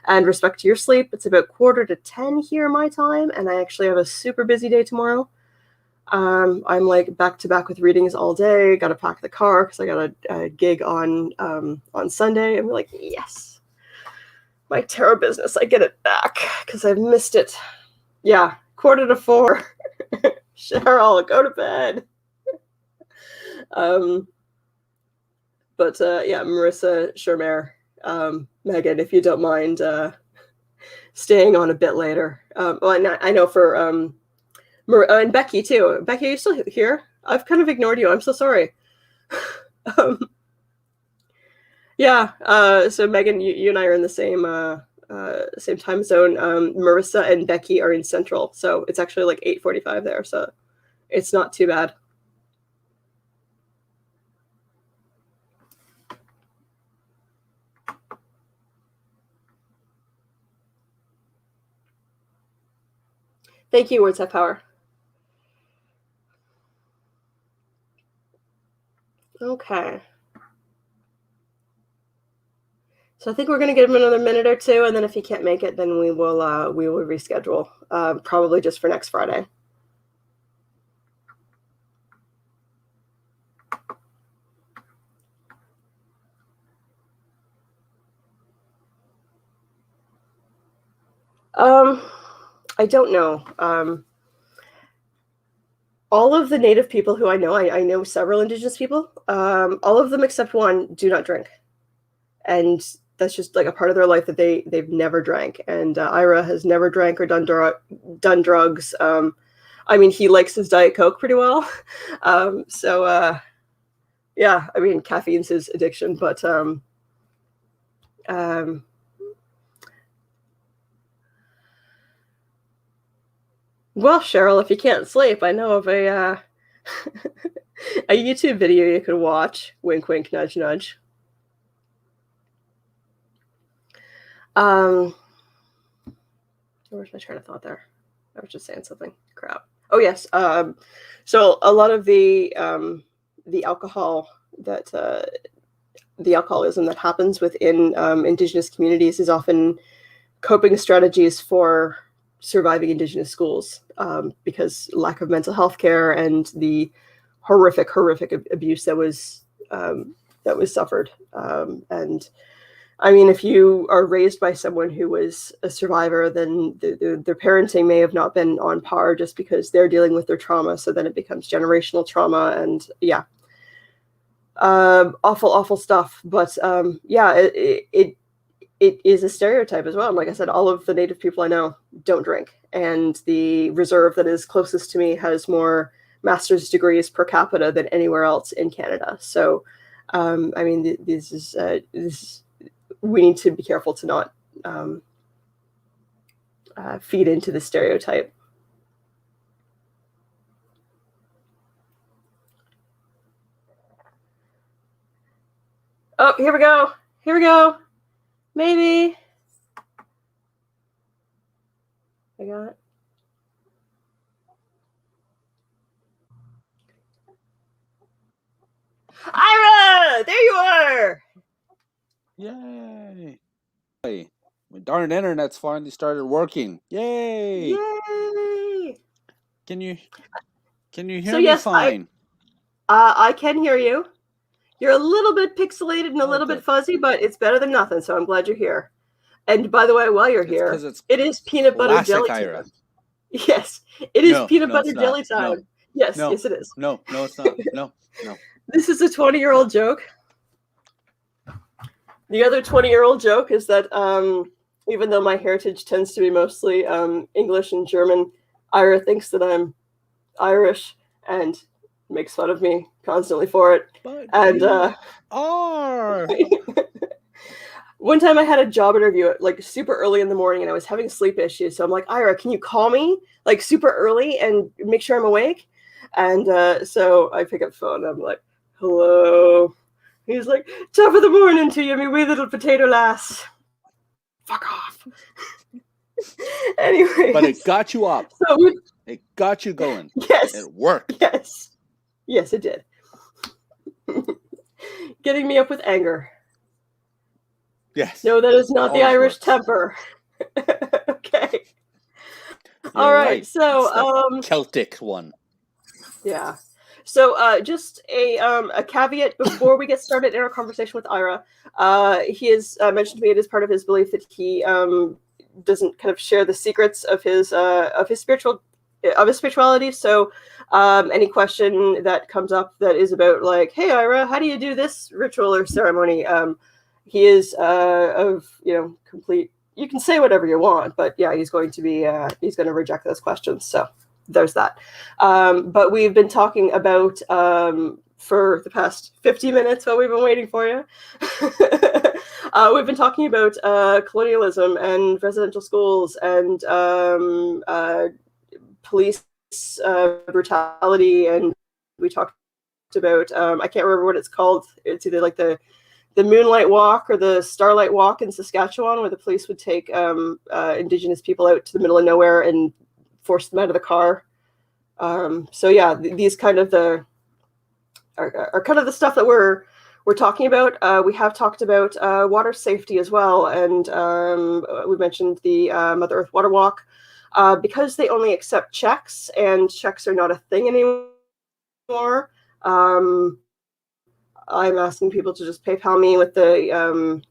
and respect your sleep. It's about 9:45 here my time, and I actually have a super busy day tomorrow. I'm like back to back with readings all day. Got to pack the car because I got a gig on Sunday. I'm like, yes, my tarot business. I get it back because I've missed it. Yeah, 4:45. Cheryl, go to bed. But yeah, Marissa, Shermer, Megan, if you don't mind staying on a bit later. Well, I know for and Becky too. Becky, are you still here? I've kind of ignored you. I'm so sorry. Yeah. So Megan, you and I are in the same time zone. Marissa and Becky are in Central, so it's actually like 8:45 there. So it's not too bad. Thank you, Words Have Power. Okay. So I think we're going to give him another minute or two, and then if he can't make it, then we will reschedule, probably just for next Friday. I don't know. All of the Native people who I know several Indigenous people. All of them except one do not drink, and that's just like a part of their life that they've never drank. And Ira has never drank or done drugs. I mean, he likes his Diet Coke pretty well. Yeah, I mean, caffeine's his addiction, but well, Cheryl, if you can't sleep, I know of a a YouTube video you could watch. Wink, wink, nudge, nudge. Where's my train of thought there? I was just saying something. Crap. Oh yes. So a lot of the alcohol that the alcoholism that happens within Indigenous communities is often coping strategies for surviving Indigenous schools, because lack of mental health care and the horrific abuse that was suffered. And I mean, if you are raised by someone who was a survivor, then their parenting may have not been on par just because they're dealing with their trauma. So then it becomes generational trauma, and yeah, awful stuff. But yeah, it is a stereotype as well. And like I said, all of the Native people I know don't drink, and the reserve that is closest to me has more master's degrees per capita than anywhere else in Canada. So, I mean, this we need to be careful to not feed into the stereotype. Oh, here we go. Here we go. Maybe. I got it. Ira! There you are! Yay! Hey, my darn internet's finally started working. Yay! Yay! Can you hear me fine? I can hear you. You're a little bit pixelated and a little bit fuzzy, but it's better than nothing, so I'm glad you're here. And by the way, while you're here, it is peanut butter jelly time. Yes, it is peanut butter jelly time. Yes, yes, it is. No, it's not. No. This is a 20-year-old joke. The other 20-year-old joke is that even though my heritage tends to be mostly English and German, Ira thinks that I'm Irish and makes fun of me constantly for it. But and are. One time I had a job interview at like super early in the morning, and I was having sleep issues. So I'm like, Ira, can you call me like super early and make sure I'm awake? And so I pick up the phone and I'm like, hello. He's like, top of the morning to you, me wee little potato lass. Fuck off. Anyway. But it got you up. So it got you going. Yes. It worked. Yes. Yes, it did. Getting me up with anger. Yes. No, that is not the Irish temper. Okay. All right. So Celtic one. Yeah. So just a caveat before we get started in our conversation with Ira. He has mentioned to me it is part of his belief that he doesn't kind of share the secrets of his spirituality. So any question that comes up that is about like, hey Ira, how do you do this ritual or ceremony? He is of complete. You can say whatever you want, but yeah, he's going to reject those questions. So there's that. But we've been talking about for the past 50 minutes while we've been waiting for you. We've been talking about colonialism and residential schools and police brutality, and we talked about I can't remember what it's called. It's either like the Moonlight Walk or the Starlight Walk in Saskatchewan, where the police would take Indigenous people out to the middle of nowhere and force them out of the car. So yeah, these kind of are kind of the stuff that we're talking about. We have talked about water safety as well, and we mentioned the Mother Earth Water Walk because they only accept checks, and checks are not a thing anymore. I'm asking people to just PayPal me with the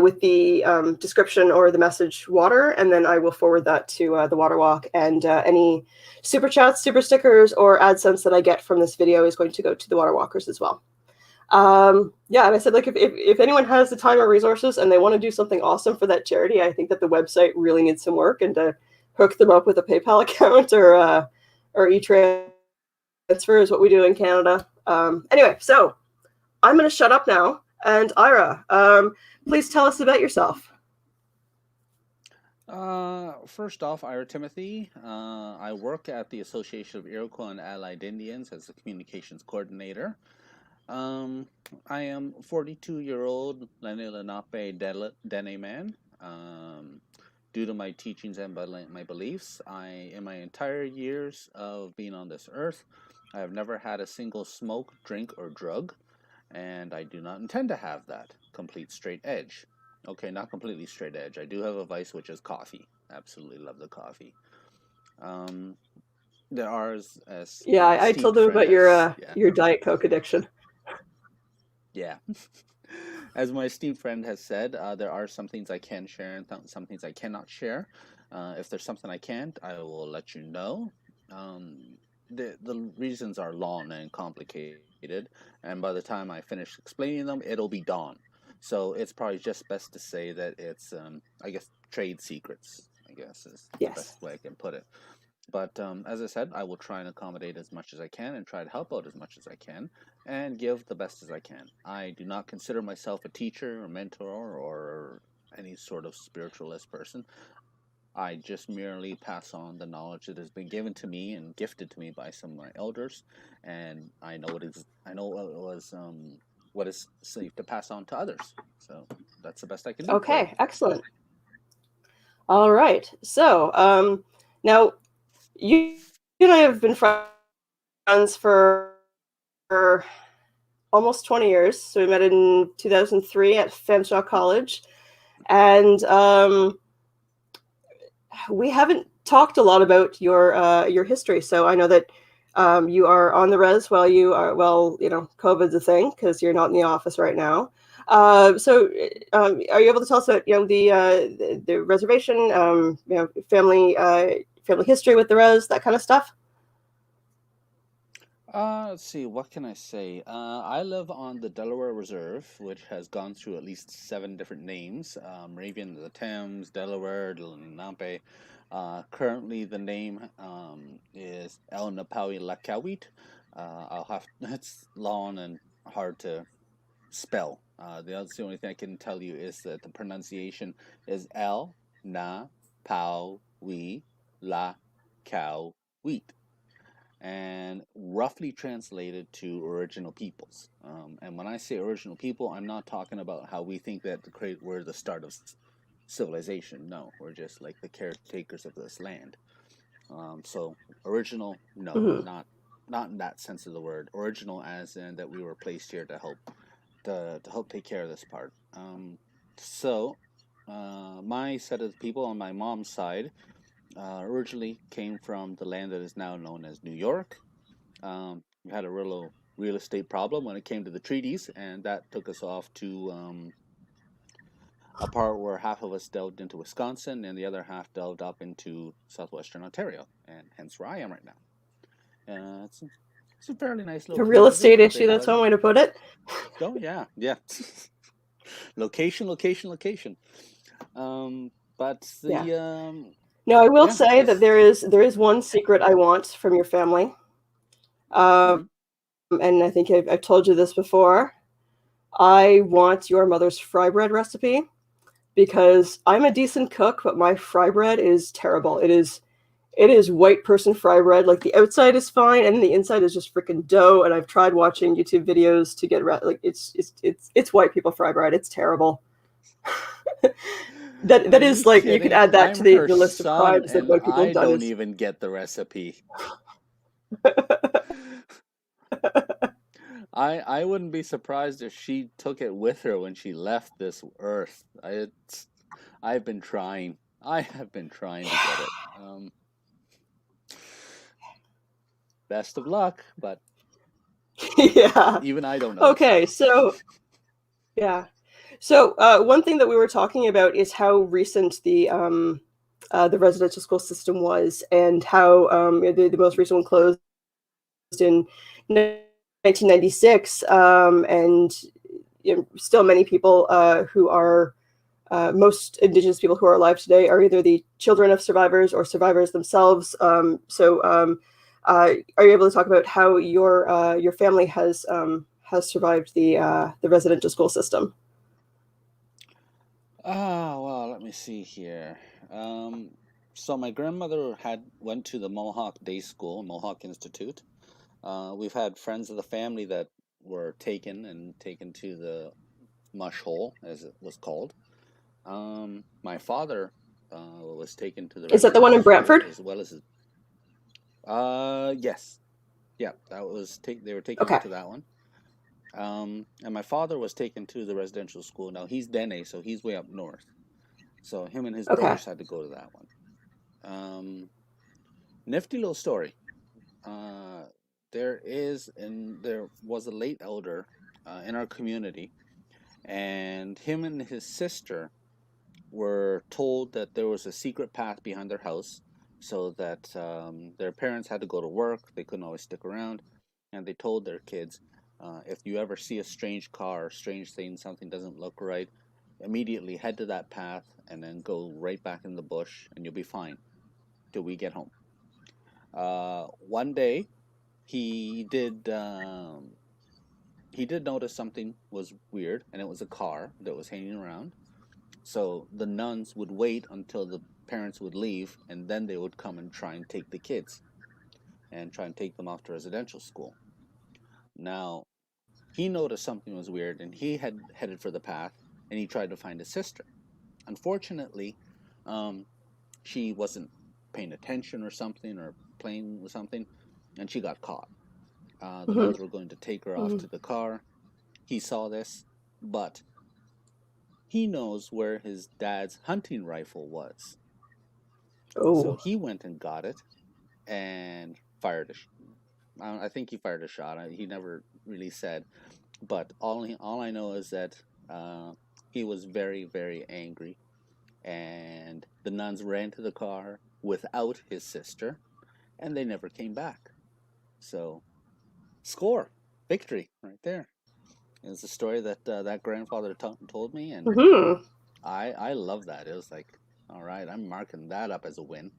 with the description or the message water, and then I will forward that to the Water Walk. And any super chats, super stickers, or AdSense that I get from this video is going to go to the Water Walkers as well. Yeah, and I said, like, if anyone has the time or resources and they want to do something awesome for that charity, I think that the website really needs some work, and to hook them up with a PayPal account or e-transfer is what we do in Canada. Anyway, so I'm going to shut up now. And Ira, please tell us about yourself. First off, Ira Timothy. I work at the Association of Iroquois and Allied Indians as the communications coordinator. I am 42-year-old Lenni Lenape Dene man. Due to my teachings and my beliefs, in my entire years of being on this earth, I have never had a single smoke, drink, or drug, and I do not intend to have that. Complete straight edge. Okay, not completely straight edge. I do have a vice, which is coffee. Absolutely love the coffee. There are, as I told them about your Diet Coke addiction. Yeah. As my esteemed friend has said, there are some things I can share and some things I cannot share. If there's something I can't, I will let you know. The reasons are long and complicated, and by the time I finish explaining them, it'll be dawn. So it's probably just best to say that it's, I guess, trade secrets, I guess, is the best way I can put it. But as I said, I will try and accommodate as much as I can and try to help out as much as I can and give the best as I can. I do not consider myself a teacher or mentor or any sort of spiritualist person. I just merely pass on the knowledge that has been given to me and gifted to me by some of my elders, and I know what is safe to pass on to others. So that's the best I can do. Okay, excellent. All right. So now you and I have been friends for almost 20 years. So we met in 2003 at Fanshawe College, and we haven't talked a lot about your history. So I know that you are on the res while COVID's a thing because you're not in the office right now. So are you able to tell us about the reservation, family history with the res, that kind of stuff? Let's see, what can I say? I live on the Delaware Reserve, which has gone through at least 7 different names. Moravian of the Thames, Delaware, the Lenape. Currently, the name is El Napawi Lakawit. It's long and hard to spell. That's the only thing I can tell you is that the pronunciation is El Na Pau Wi La Cow Wheat, and roughly translated to original peoples. And when I say original people, I'm not talking about how we think that we're the start of civilization. No, we're just like the caretakers of this land. So original, no, not in that sense of the word. Original, as in that we were placed here to help take care of this part. My set of people on my mom's side originally came from the land that is now known as New York. We had a real estate problem when it came to the treaties, and that took us off to a part where half of us delved into Wisconsin and the other half delved up into southwestern Ontario, and hence where I am right now. It's a fairly nice little real estate issue. That's one way to put it. Oh yeah. Location. But the No, I will say that there is one secret I want from your family. And I think I've told you this before. I want your mother's fry bread recipe, because I'm a decent cook, but my fry bread is terrible. It is white person fry bread. Like, the outside is fine, and the inside is just freaking dough. And I've tried watching YouTube videos to get like it's white people fry bread. It's terrible. that is like kidding? You could add that to the list of crimes that white people have done. I don't even get the recipe. I wouldn't be surprised if she took it with her when she left this earth. I've been trying. I have been trying to get it. Best of luck, but yeah, even I don't know. Okay, so yeah, So one thing that we were talking about is how recent the residential school system was, and how the most recent one closed in 1996, and still many people who are most Indigenous people who are alive today are either the children of survivors or survivors themselves. Are you able to talk about how your family has survived the residential school system? Well, let me see here. Um, so my grandmother had went to the Mohawk Day School, Mohawk Institute. We've had friends of the family that were taken to the mush hole, as it was called. My father was taken to the Is that the one residential in school Brantford? as well as his. Yes, yeah, that was take. They were taking him Okay. to that one. And my father was taken to the residential school. Now he's Dene, so he's way up north. So him and his Okay. brothers had to go to that one. Um, Nifty little story. Uh, there was a late elder in our community, and him and his sister were told that there was a secret path behind their house, so that their parents had to go to work. They couldn't always stick around, and they told their kids, if you ever see a strange car, or strange thing, something doesn't look right, immediately head to that path and then go right back in the bush, and you'll be fine till we get home. One day, he did um, he did notice something was weird, and it was a car that was hanging around. So the nuns would wait until the parents would leave, and then they would come and try and take the kids and try and take them off to residential school. Now, he noticed something was weird, and he had headed for the path, and he tried to find his sister. Unfortunately, um, she wasn't paying attention or something, or playing with something, and she got caught. The Mm-hmm. nuns were going to take her off Mm-hmm. to the car. He saw this, but he knows where his dad's hunting rifle was. So Oh. he went and got it and fired I think he fired a shot. He never really said, but all I know is that he was very very angry, and the nuns ran to the car without his sister, and they never came back. So score, victory, right there. It's a story that that grandfather told me, and Mm-hmm. I love that. It was like, all right, I'm marking that up as a win.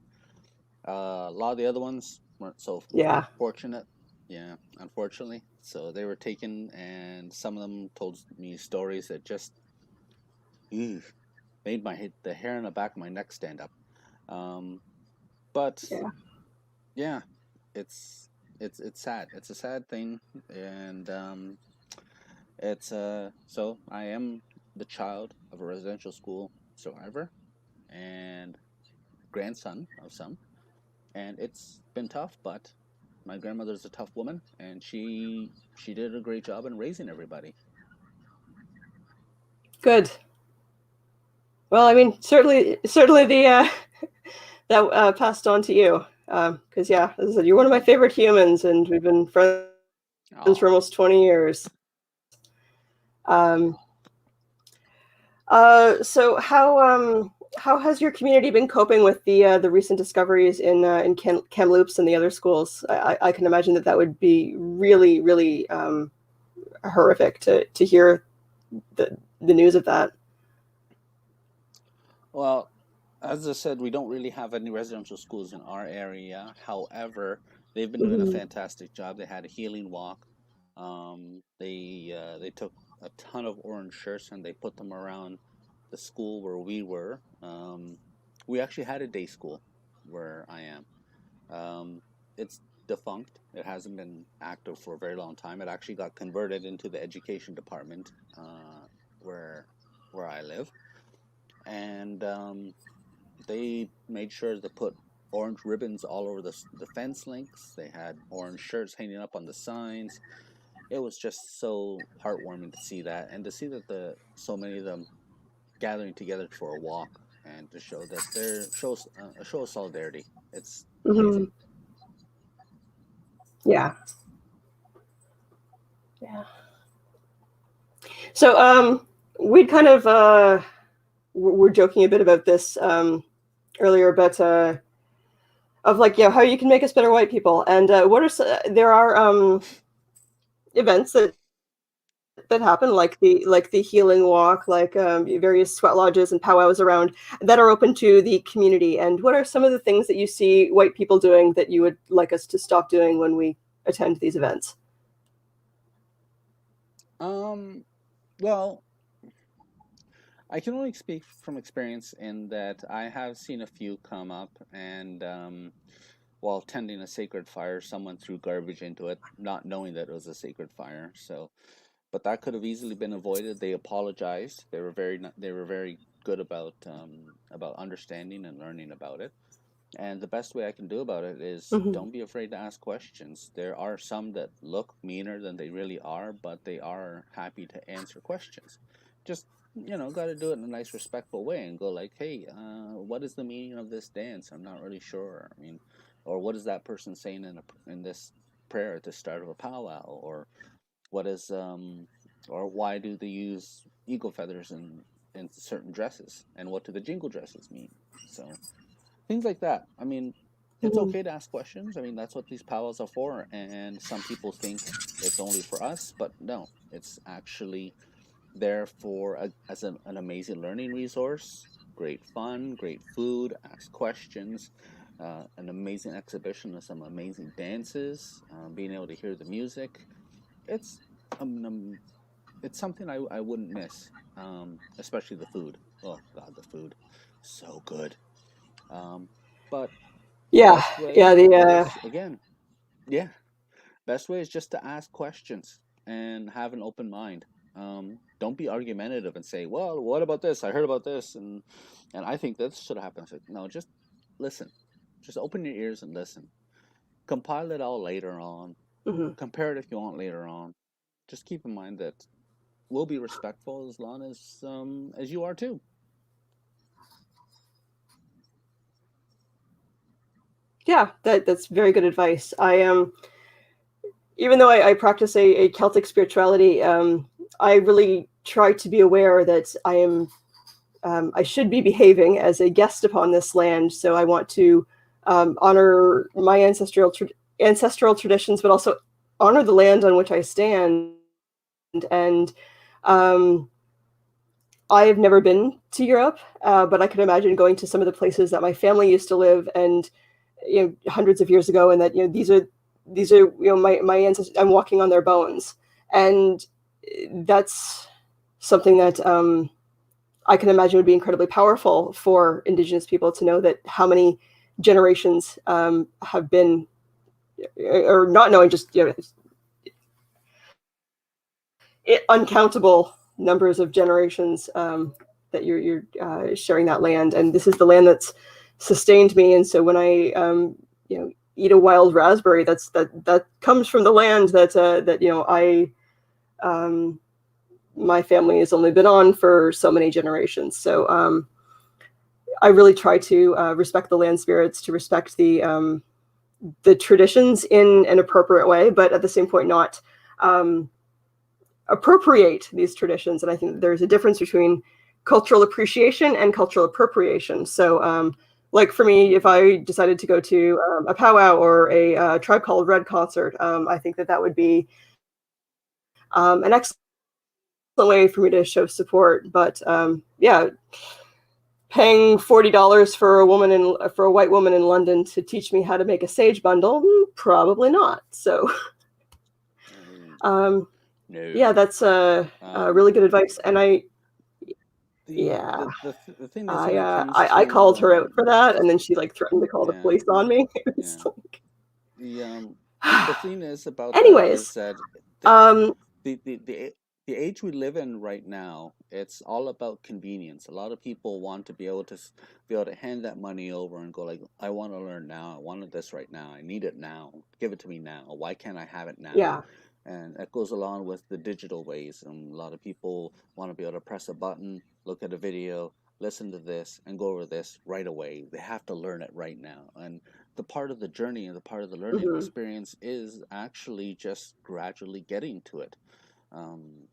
A lot of the other ones weren't so Yeah. fortunate. Yeah, unfortunately. So they were taken, and some of them told me stories that just ew, made the hair on the back of my neck stand up. Um, but Yeah. yeah, it's it's sad. It's a sad thing, and it's so I am the child of a residential school survivor and grandson of some, and it's been tough, but my grandmother's a tough woman, and she did a great job in raising everybody. Good. Well, I mean, certainly the that passed on to you, because yeah, as I said, you're one of my favorite humans, and we've been friends for Oh, almost 20 years. Um, so how has your community been coping with the recent discoveries in Kamloops and the other schools? I can imagine that would be really really horrific to hear the news of that. well, as I said, we don't really have any residential schools in our area. However, they've been doing a Mm-hmm. fantastic job. They had a healing walk. They took a ton of orange shirts and they put them around the school where we were. We actually had a day school where I am. It's defunct. It hasn't been active for a very long time. It actually got converted into the education department where I live, and they made sure to put orange ribbons all over the fence links. They had orange shirts hanging up on the signs. It was just so heartwarming to see that, and to see that the so many of them gathering together for a walk and to show that they're shows a show of solidarity. It's Mm-hmm. amazing. Yeah. Yeah. So we'd kind of we're joking a bit about this earlier, but of like, how you can make us better white people, and what are there are events that happen, like the healing walk, like various sweat lodges and powwows around that are open to the community. And what are some of the things that you see white people doing that you would like us to stop doing when we attend these events? Um, well, I can only speak from experience in that I have seen a few come up and while tending a sacred fire, someone threw garbage into it, not knowing that it was a sacred fire. So, but that could have easily been avoided. They apologized. They were very good about understanding and learning about it. And the best way I can do about it is Mm-hmm. don't be afraid to ask questions. There are some that look meaner than they really are, but they are happy to answer questions. Just, got to do it in a nice, respectful way and go like, hey, what is the meaning of this dance? I'm not really sure. I mean, or what is that person saying in this prayer at the start of a powwow? Or what is, or why do they use eagle feathers in certain dresses? And what do the jingle dresses mean? So, things like that. I mean, it's Mm-hmm. okay to ask questions. I mean, that's what these powwows are for. And some people think it's only for us, but no, it's actually there for as an amazing learning resource. Great fun, great food, ask questions, an amazing exhibition of some amazing dances, being able to hear the music. It's um, um, it's something I wouldn't miss, especially the food. Oh God, the food, so good. Um, but the Yeah, best yeah, way the is, again, yeah, best way is just to ask questions and have an open mind. Don't be argumentative and say, "Well, what about this? I heard about this, and I think this should happen." It's like, no, just listen. Just open your ears and listen. Compile it all later on. mhm. Compare it if you want later on. Just keep in mind that we'll be respectful as long as you are too. Yeah, that's very good advice. I even though I practice a Celtic spirituality, I really try to be aware that I should be behaving as a guest upon this land. So I want to honor my ancestral traditions, but also honor the land on which I stand. And um, I have never been to Europe, but I can imagine going to some of the places that my family used to live, and hundreds of years ago, and that these are my ancestors. I'm walking on their bones, and that's something that I can imagine would be incredibly powerful for Indigenous people to know that how many generations have been, or not knowing, just uncountable numbers of generations that you're sharing that land, and this is the land that's sustained me. And so when I eat a wild raspberry, that comes from the land that I my family has only been on for so many generations. So I really try to respect the land spirits, to respect the traditions in an appropriate way, but at the same point not um, appropriate these traditions. And I think there's a difference between cultural appreciation and cultural appropriation. So, like for me, if I decided to go to a powwow or a Tribe Called Red concert, I think that would be an excellent way for me to show support. But yeah, paying $40 for a white woman in London to teach me how to make a sage bundle, probably not. So No, um, yeah, no. that's Um, really good advice. And the yeah, the thing is when it comes I to called her out for that, and then she like threatened to call the yeah, police on me. It was yeah. like, The the thing is about that is anyways, that the um, the the the, a- the age we live in right now, it's all about convenience. A lot of people want to be able to be able to hand that money over and go like, I want to learn now. I wanted this right now. I need it now. Give it to me now. Why can't I have it now? yeah, And that goes along with the digital ways. A lot of people want to be able to press a button, look at a video, listen to this, and go over this right away. They have to learn it right now. And the part of the journey and the part of the learning hmm experience is actually just gradually getting to it. Um,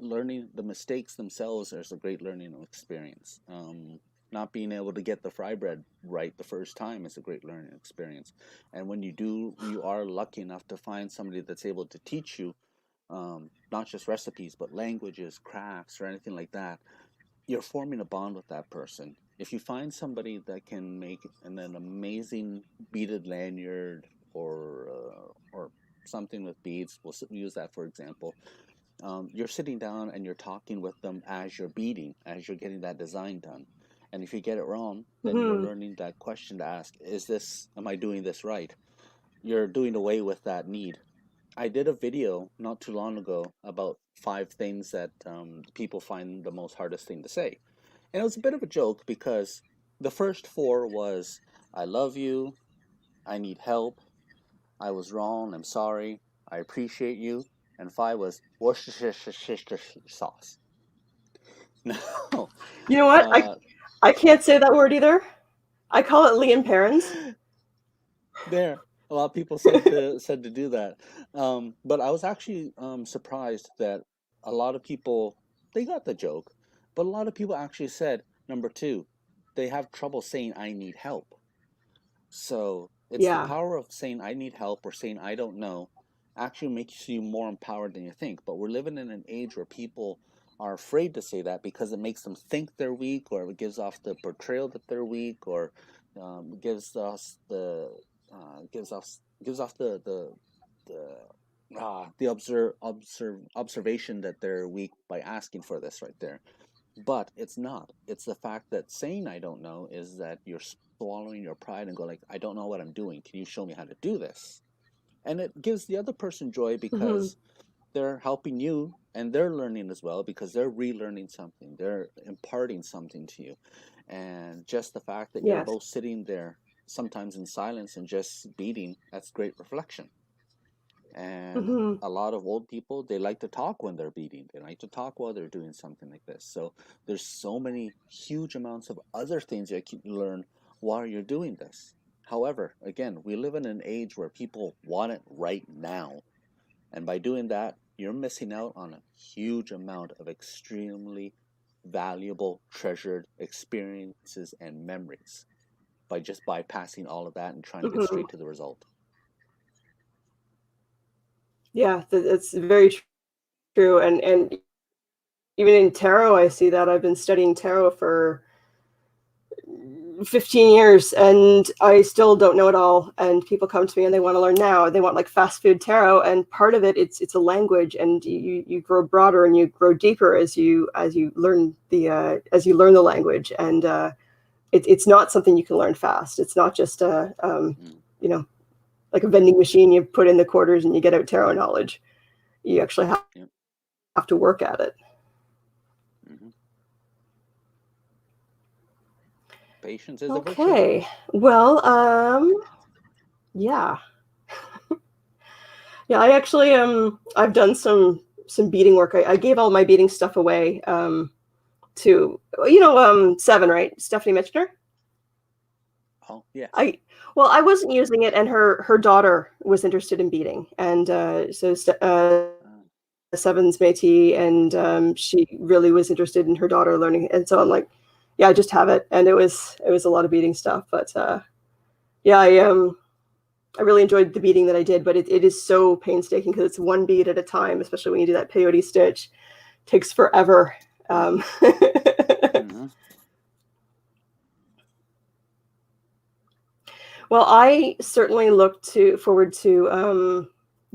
learning the mistakes themselves is a great learning experience. Not being able to get the fry bread right the first time is a great learning experience. And when you do, you are lucky enough to find somebody that's able to teach you not just recipes, but languages, crafts, or anything like that. You're forming a bond with that person. If you find somebody that can make an amazing beaded lanyard or something with beads, we'll use that for example. You're sitting down and you're talking with them as you're beading, as you're getting that design done. And if you get it wrong, then you're Hmm. learning that question to ask: am I doing this right? You're doing away with that need. I did a video not too long ago about 5 things that people find the most hardest thing to say. And it was a bit of a joke because the first 4 was I love you, I need help, I was wrong, I'm sorry, I appreciate you, and 5 was Worcestershire sauce. No, You know what? uh, I can't say that word either. I call it Liam Parents. there. A lot of people said to do that, but I was actually surprised that a lot of people, they got the joke, but a lot of people actually said number 2, they have trouble saying I need help. So it's the Yeah. power of saying I need help or saying I don't know actually makes you more empowered than you think. But we're living in an age where people are afraid to say that because it makes them think they're weak, or it gives off the portrayal that they're weak, or gives us the gives off the observation that they're weak by asking for this right there. But it's not. It's the fact that saying I don't know is that you're swallowing your pride and go like, I don't know what I'm doing. Can you show me how to do this? And it gives the other person joy Hmm. because they're helping you and they're learning as well because they're relearning something. They're imparting something to you. And just the fact that you're Yes. both sitting there sometimes in silence and just beating, that's great reflection. And Hmm. a lot of old people, they like to talk when they're beating. They like to talk while they're doing something like this. So there's so many huge amounts of other things you can learn while you're doing this. However, again, we live in an age where people want it right now. And by doing that, you're missing out on a huge amount of extremely valuable, treasured experiences and memories by just bypassing all of that and trying to get Hmm. straight to the result. Yeah, it's very true. And even in tarot, I see that. I've been studying tarot for 15 years and I still don't know it all. And people come to me and they want to learn now. They want like fast food tarot. And part of it, it's a language, and you grow broader and you grow deeper as you learn the language. And it's not something you can learn fast. It's not just Mm, you know, like a vending machine. You put in the quarters and you get out tarot knowledge. You actually yep. have to work at it. Hmm. Patience is a virtue. Okay. Well, yeah. Yeah, I actually I've done some beading work. I gave all my beading stuff away to Seven, right? Stephanie Mitchner. Oh, yes. I I wasn't using it, and her daughter was interested in beading, and Uh, Seven's Métis, and she really was interested in her daughter learning, and so I'm like, yeah, I just have it, and it was a lot of beading stuff, but yeah, I really enjoyed the beading that I did, but it is so painstaking because it's one bead at a time, especially when you do that peyote stitch. It takes forever. mm, hmm. Well, I certainly forward to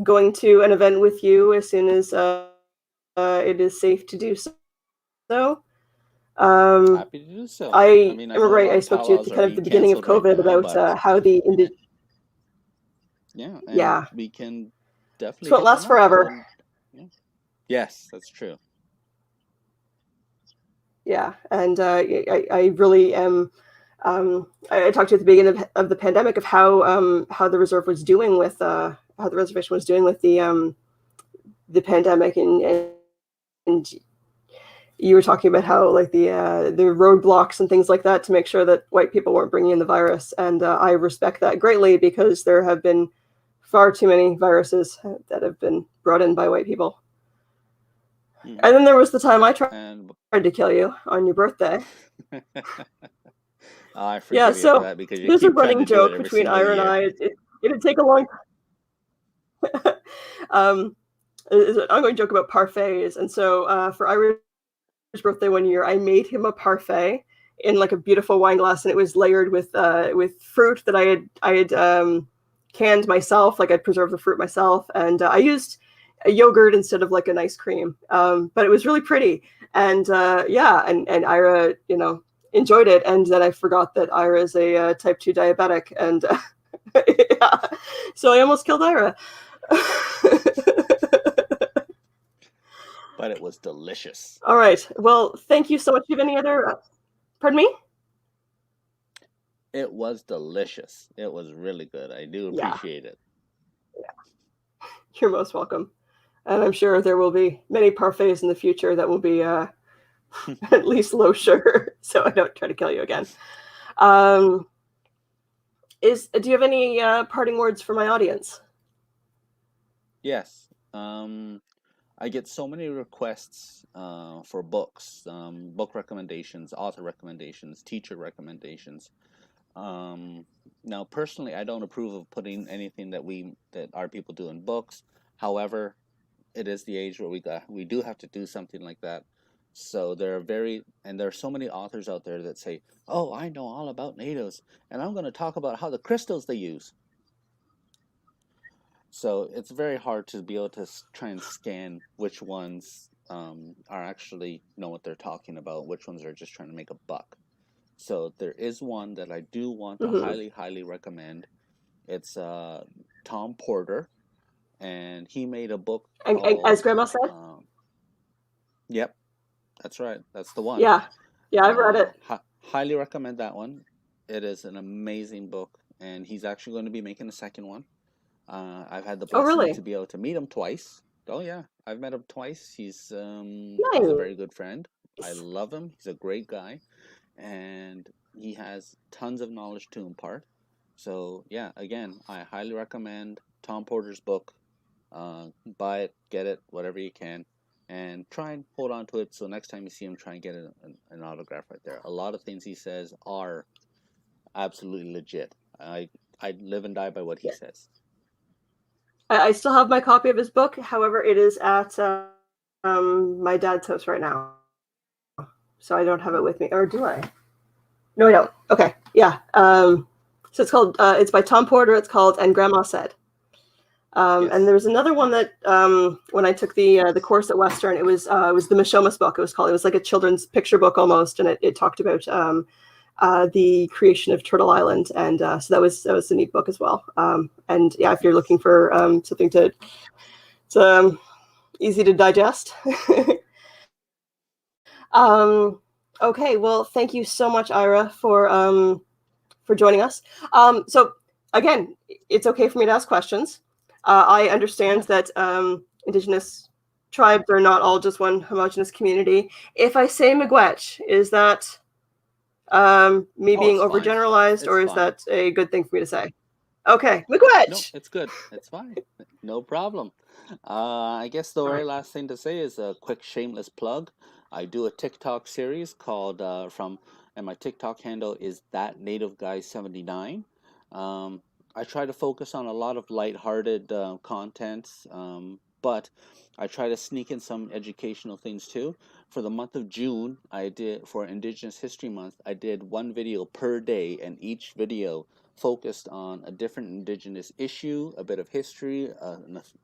going to an event with you as soon as it is safe to do so. Um, Happy to do so. I I mean, I know remember a lot I of spoke to you at powwows the are kind of being the beginning of canceled right COVID now, about but how the yeah, and yeah, we can this definitely won't hit them last up. forever. And yeah. Yes, that's true. Yeah, and I really am. I talked to you at the beginning of the pandemic of how the reserve was doing with how the reservation was doing with the pandemic, and you were talking about how like the roadblocks and things like that to make sure that white people weren't bringing in the virus, and I respect that greatly because there have been far too many viruses that have been brought in by white people. And then there was the time I tried And to kill you on your birthday. I Yeah, forgive you for so that because you there's a keep trying to running do it joke every between single Ira and year. I. It'd take a long um, is an ongoing joke about parfaits. And so for Ira's birthday one year, I made him a parfait in like a beautiful wine glass, and it was layered with fruit that I had canned myself. Like I'd preserved the fruit myself, and I used a yogurt instead of like an ice cream. But it was really pretty, and yeah, and Ira, enjoyed it. And then I forgot that Ira is a type 2 diabetic, and yeah, so I almost killed Ira. But it was delicious. All right. Well, thank you so much. Do you have any other? Pardon me? It was delicious. It was really good. I do Yeah, appreciate it. you're most welcome. And I'm sure there will be many parfaits in the future that will be at least low sugar, so I don't try to kill you again. Um, do you have any parting words for my audience? Yes. I get so many requests for books, book recommendations, author recommendations, teacher recommendations. Um, Now, personally, I don't approve of putting anything that our people do in books. However, it is the age where we do have to do something like that. So there are so many authors out there that say, "Oh, I know all about natives, and I'm going to talk about how the crystals they use." So it's very hard to be able to try and scan which ones are actually know what they're talking about, which ones are just trying to make a buck. So there is one that I do want to Mm-hmm. highly, highly recommend. It's Tom Porter, and he made a book And as called. Grandma said, Yep, that's right. That's the one. yeah, yeah, I've read it. Highly recommend that one. It is an amazing book, and he's actually going to be making a second one. I've had the Oh, blessing really? to be able to meet him twice. Oh yeah, I've met him twice. He's a Nice. very good friend. I love him. He's a great guy, and he has tons of knowledge to impart. So yeah, again, I highly recommend Tom Porter's book. Buy it, get it, whatever you can, and try and hold on to it. So next time you see him, try and get an autograph right there. A lot of things he says are absolutely legit. I live and die by what he Yeah. says. I still have my copy of his book. However, it is at my dad's house right now, so I don't have it with me. Or do I? No, I don't. Okay, yeah. So it's called. It's by Tom Porter. It's called "And Grandma Said." And Yes. there was another one that when I took the course at Western, it was the Mishomis book. It was called. It was like a children's picture book almost, and it talked about the creation of Turtle Island, and so that was a neat book as well. And yeah, if you're looking Nice. for something it's easy to digest. um, okay, well, thank you so much, Ira, for joining us. So again, it's okay for me to ask questions. I understand Yes. that Indigenous tribes are not all just one homogenous community. If I say Miigwech, is that me Oh, being it's fine. overgeneralized, It's or is fine. that a good thing for me to say? Okay, No, Miigwech. it's good. It's fine. No problem. I guess the All right. very last thing to say is a quick shameless plug. I do a TikTok series called and my TikTok handle is that native guy 79. Um, I try to focus on a lot of lighthearted content, but I try to sneak in some educational things too. For the month of June, for Indigenous History Month, I did one video per day, and each video focused on a different Indigenous issue, a bit of history,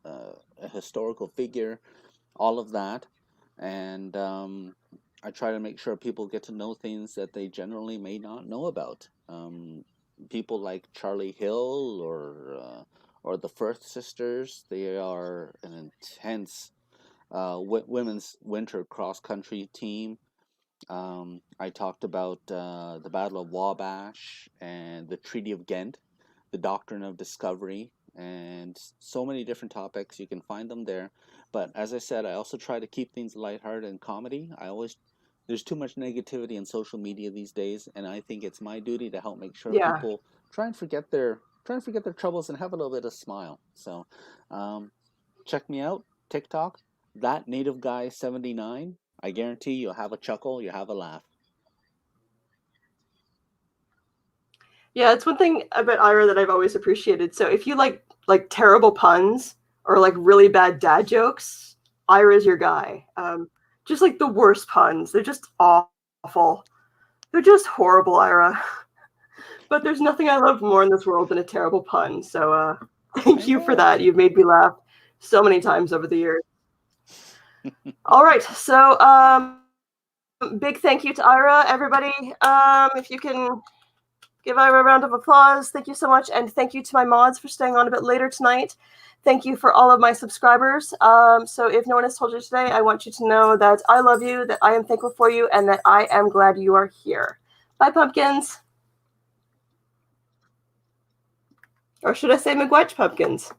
a historical figure, all of that. And I try to make sure people get to know things that they generally may not know about. People like Charlie Hill or the Firth sisters, they are an intense women's winter cross country team. I talked about the Battle of Wabash and the Treaty of Ghent, the Doctrine of Discovery, and so many different topics. You can find them there. But as I said, I also try to keep things lighthearted and comedy. There's too much negativity in social media these days, and I think it's my duty to help make sure Yeah. people try and forget their troubles and have a little bit of smile. So, check me out, TikTok, That native guy 79, I guarantee you'll have a chuckle, you'll have a laugh. Yeah, it's one thing about Ira that I've always appreciated. So if you like terrible puns or like really bad dad jokes, Ira's your guy. Just like the worst puns. They're just awful. They're just horrible, Ira. But there's nothing I love more in this world than a terrible pun. So thank I you for know. that. You've made me laugh so many times over the years. All right. So big thank you to Ira, everybody. If you can give Ira a round of applause. Thank you so much. And thank you to my mods for staying on a bit later tonight. Thank you for all of my subscribers. So if no one has told you today, I want you to know that I love you, that I am thankful for you, and that I am glad you are here. Bye, pumpkins. Or should I say miigwech pumpkins?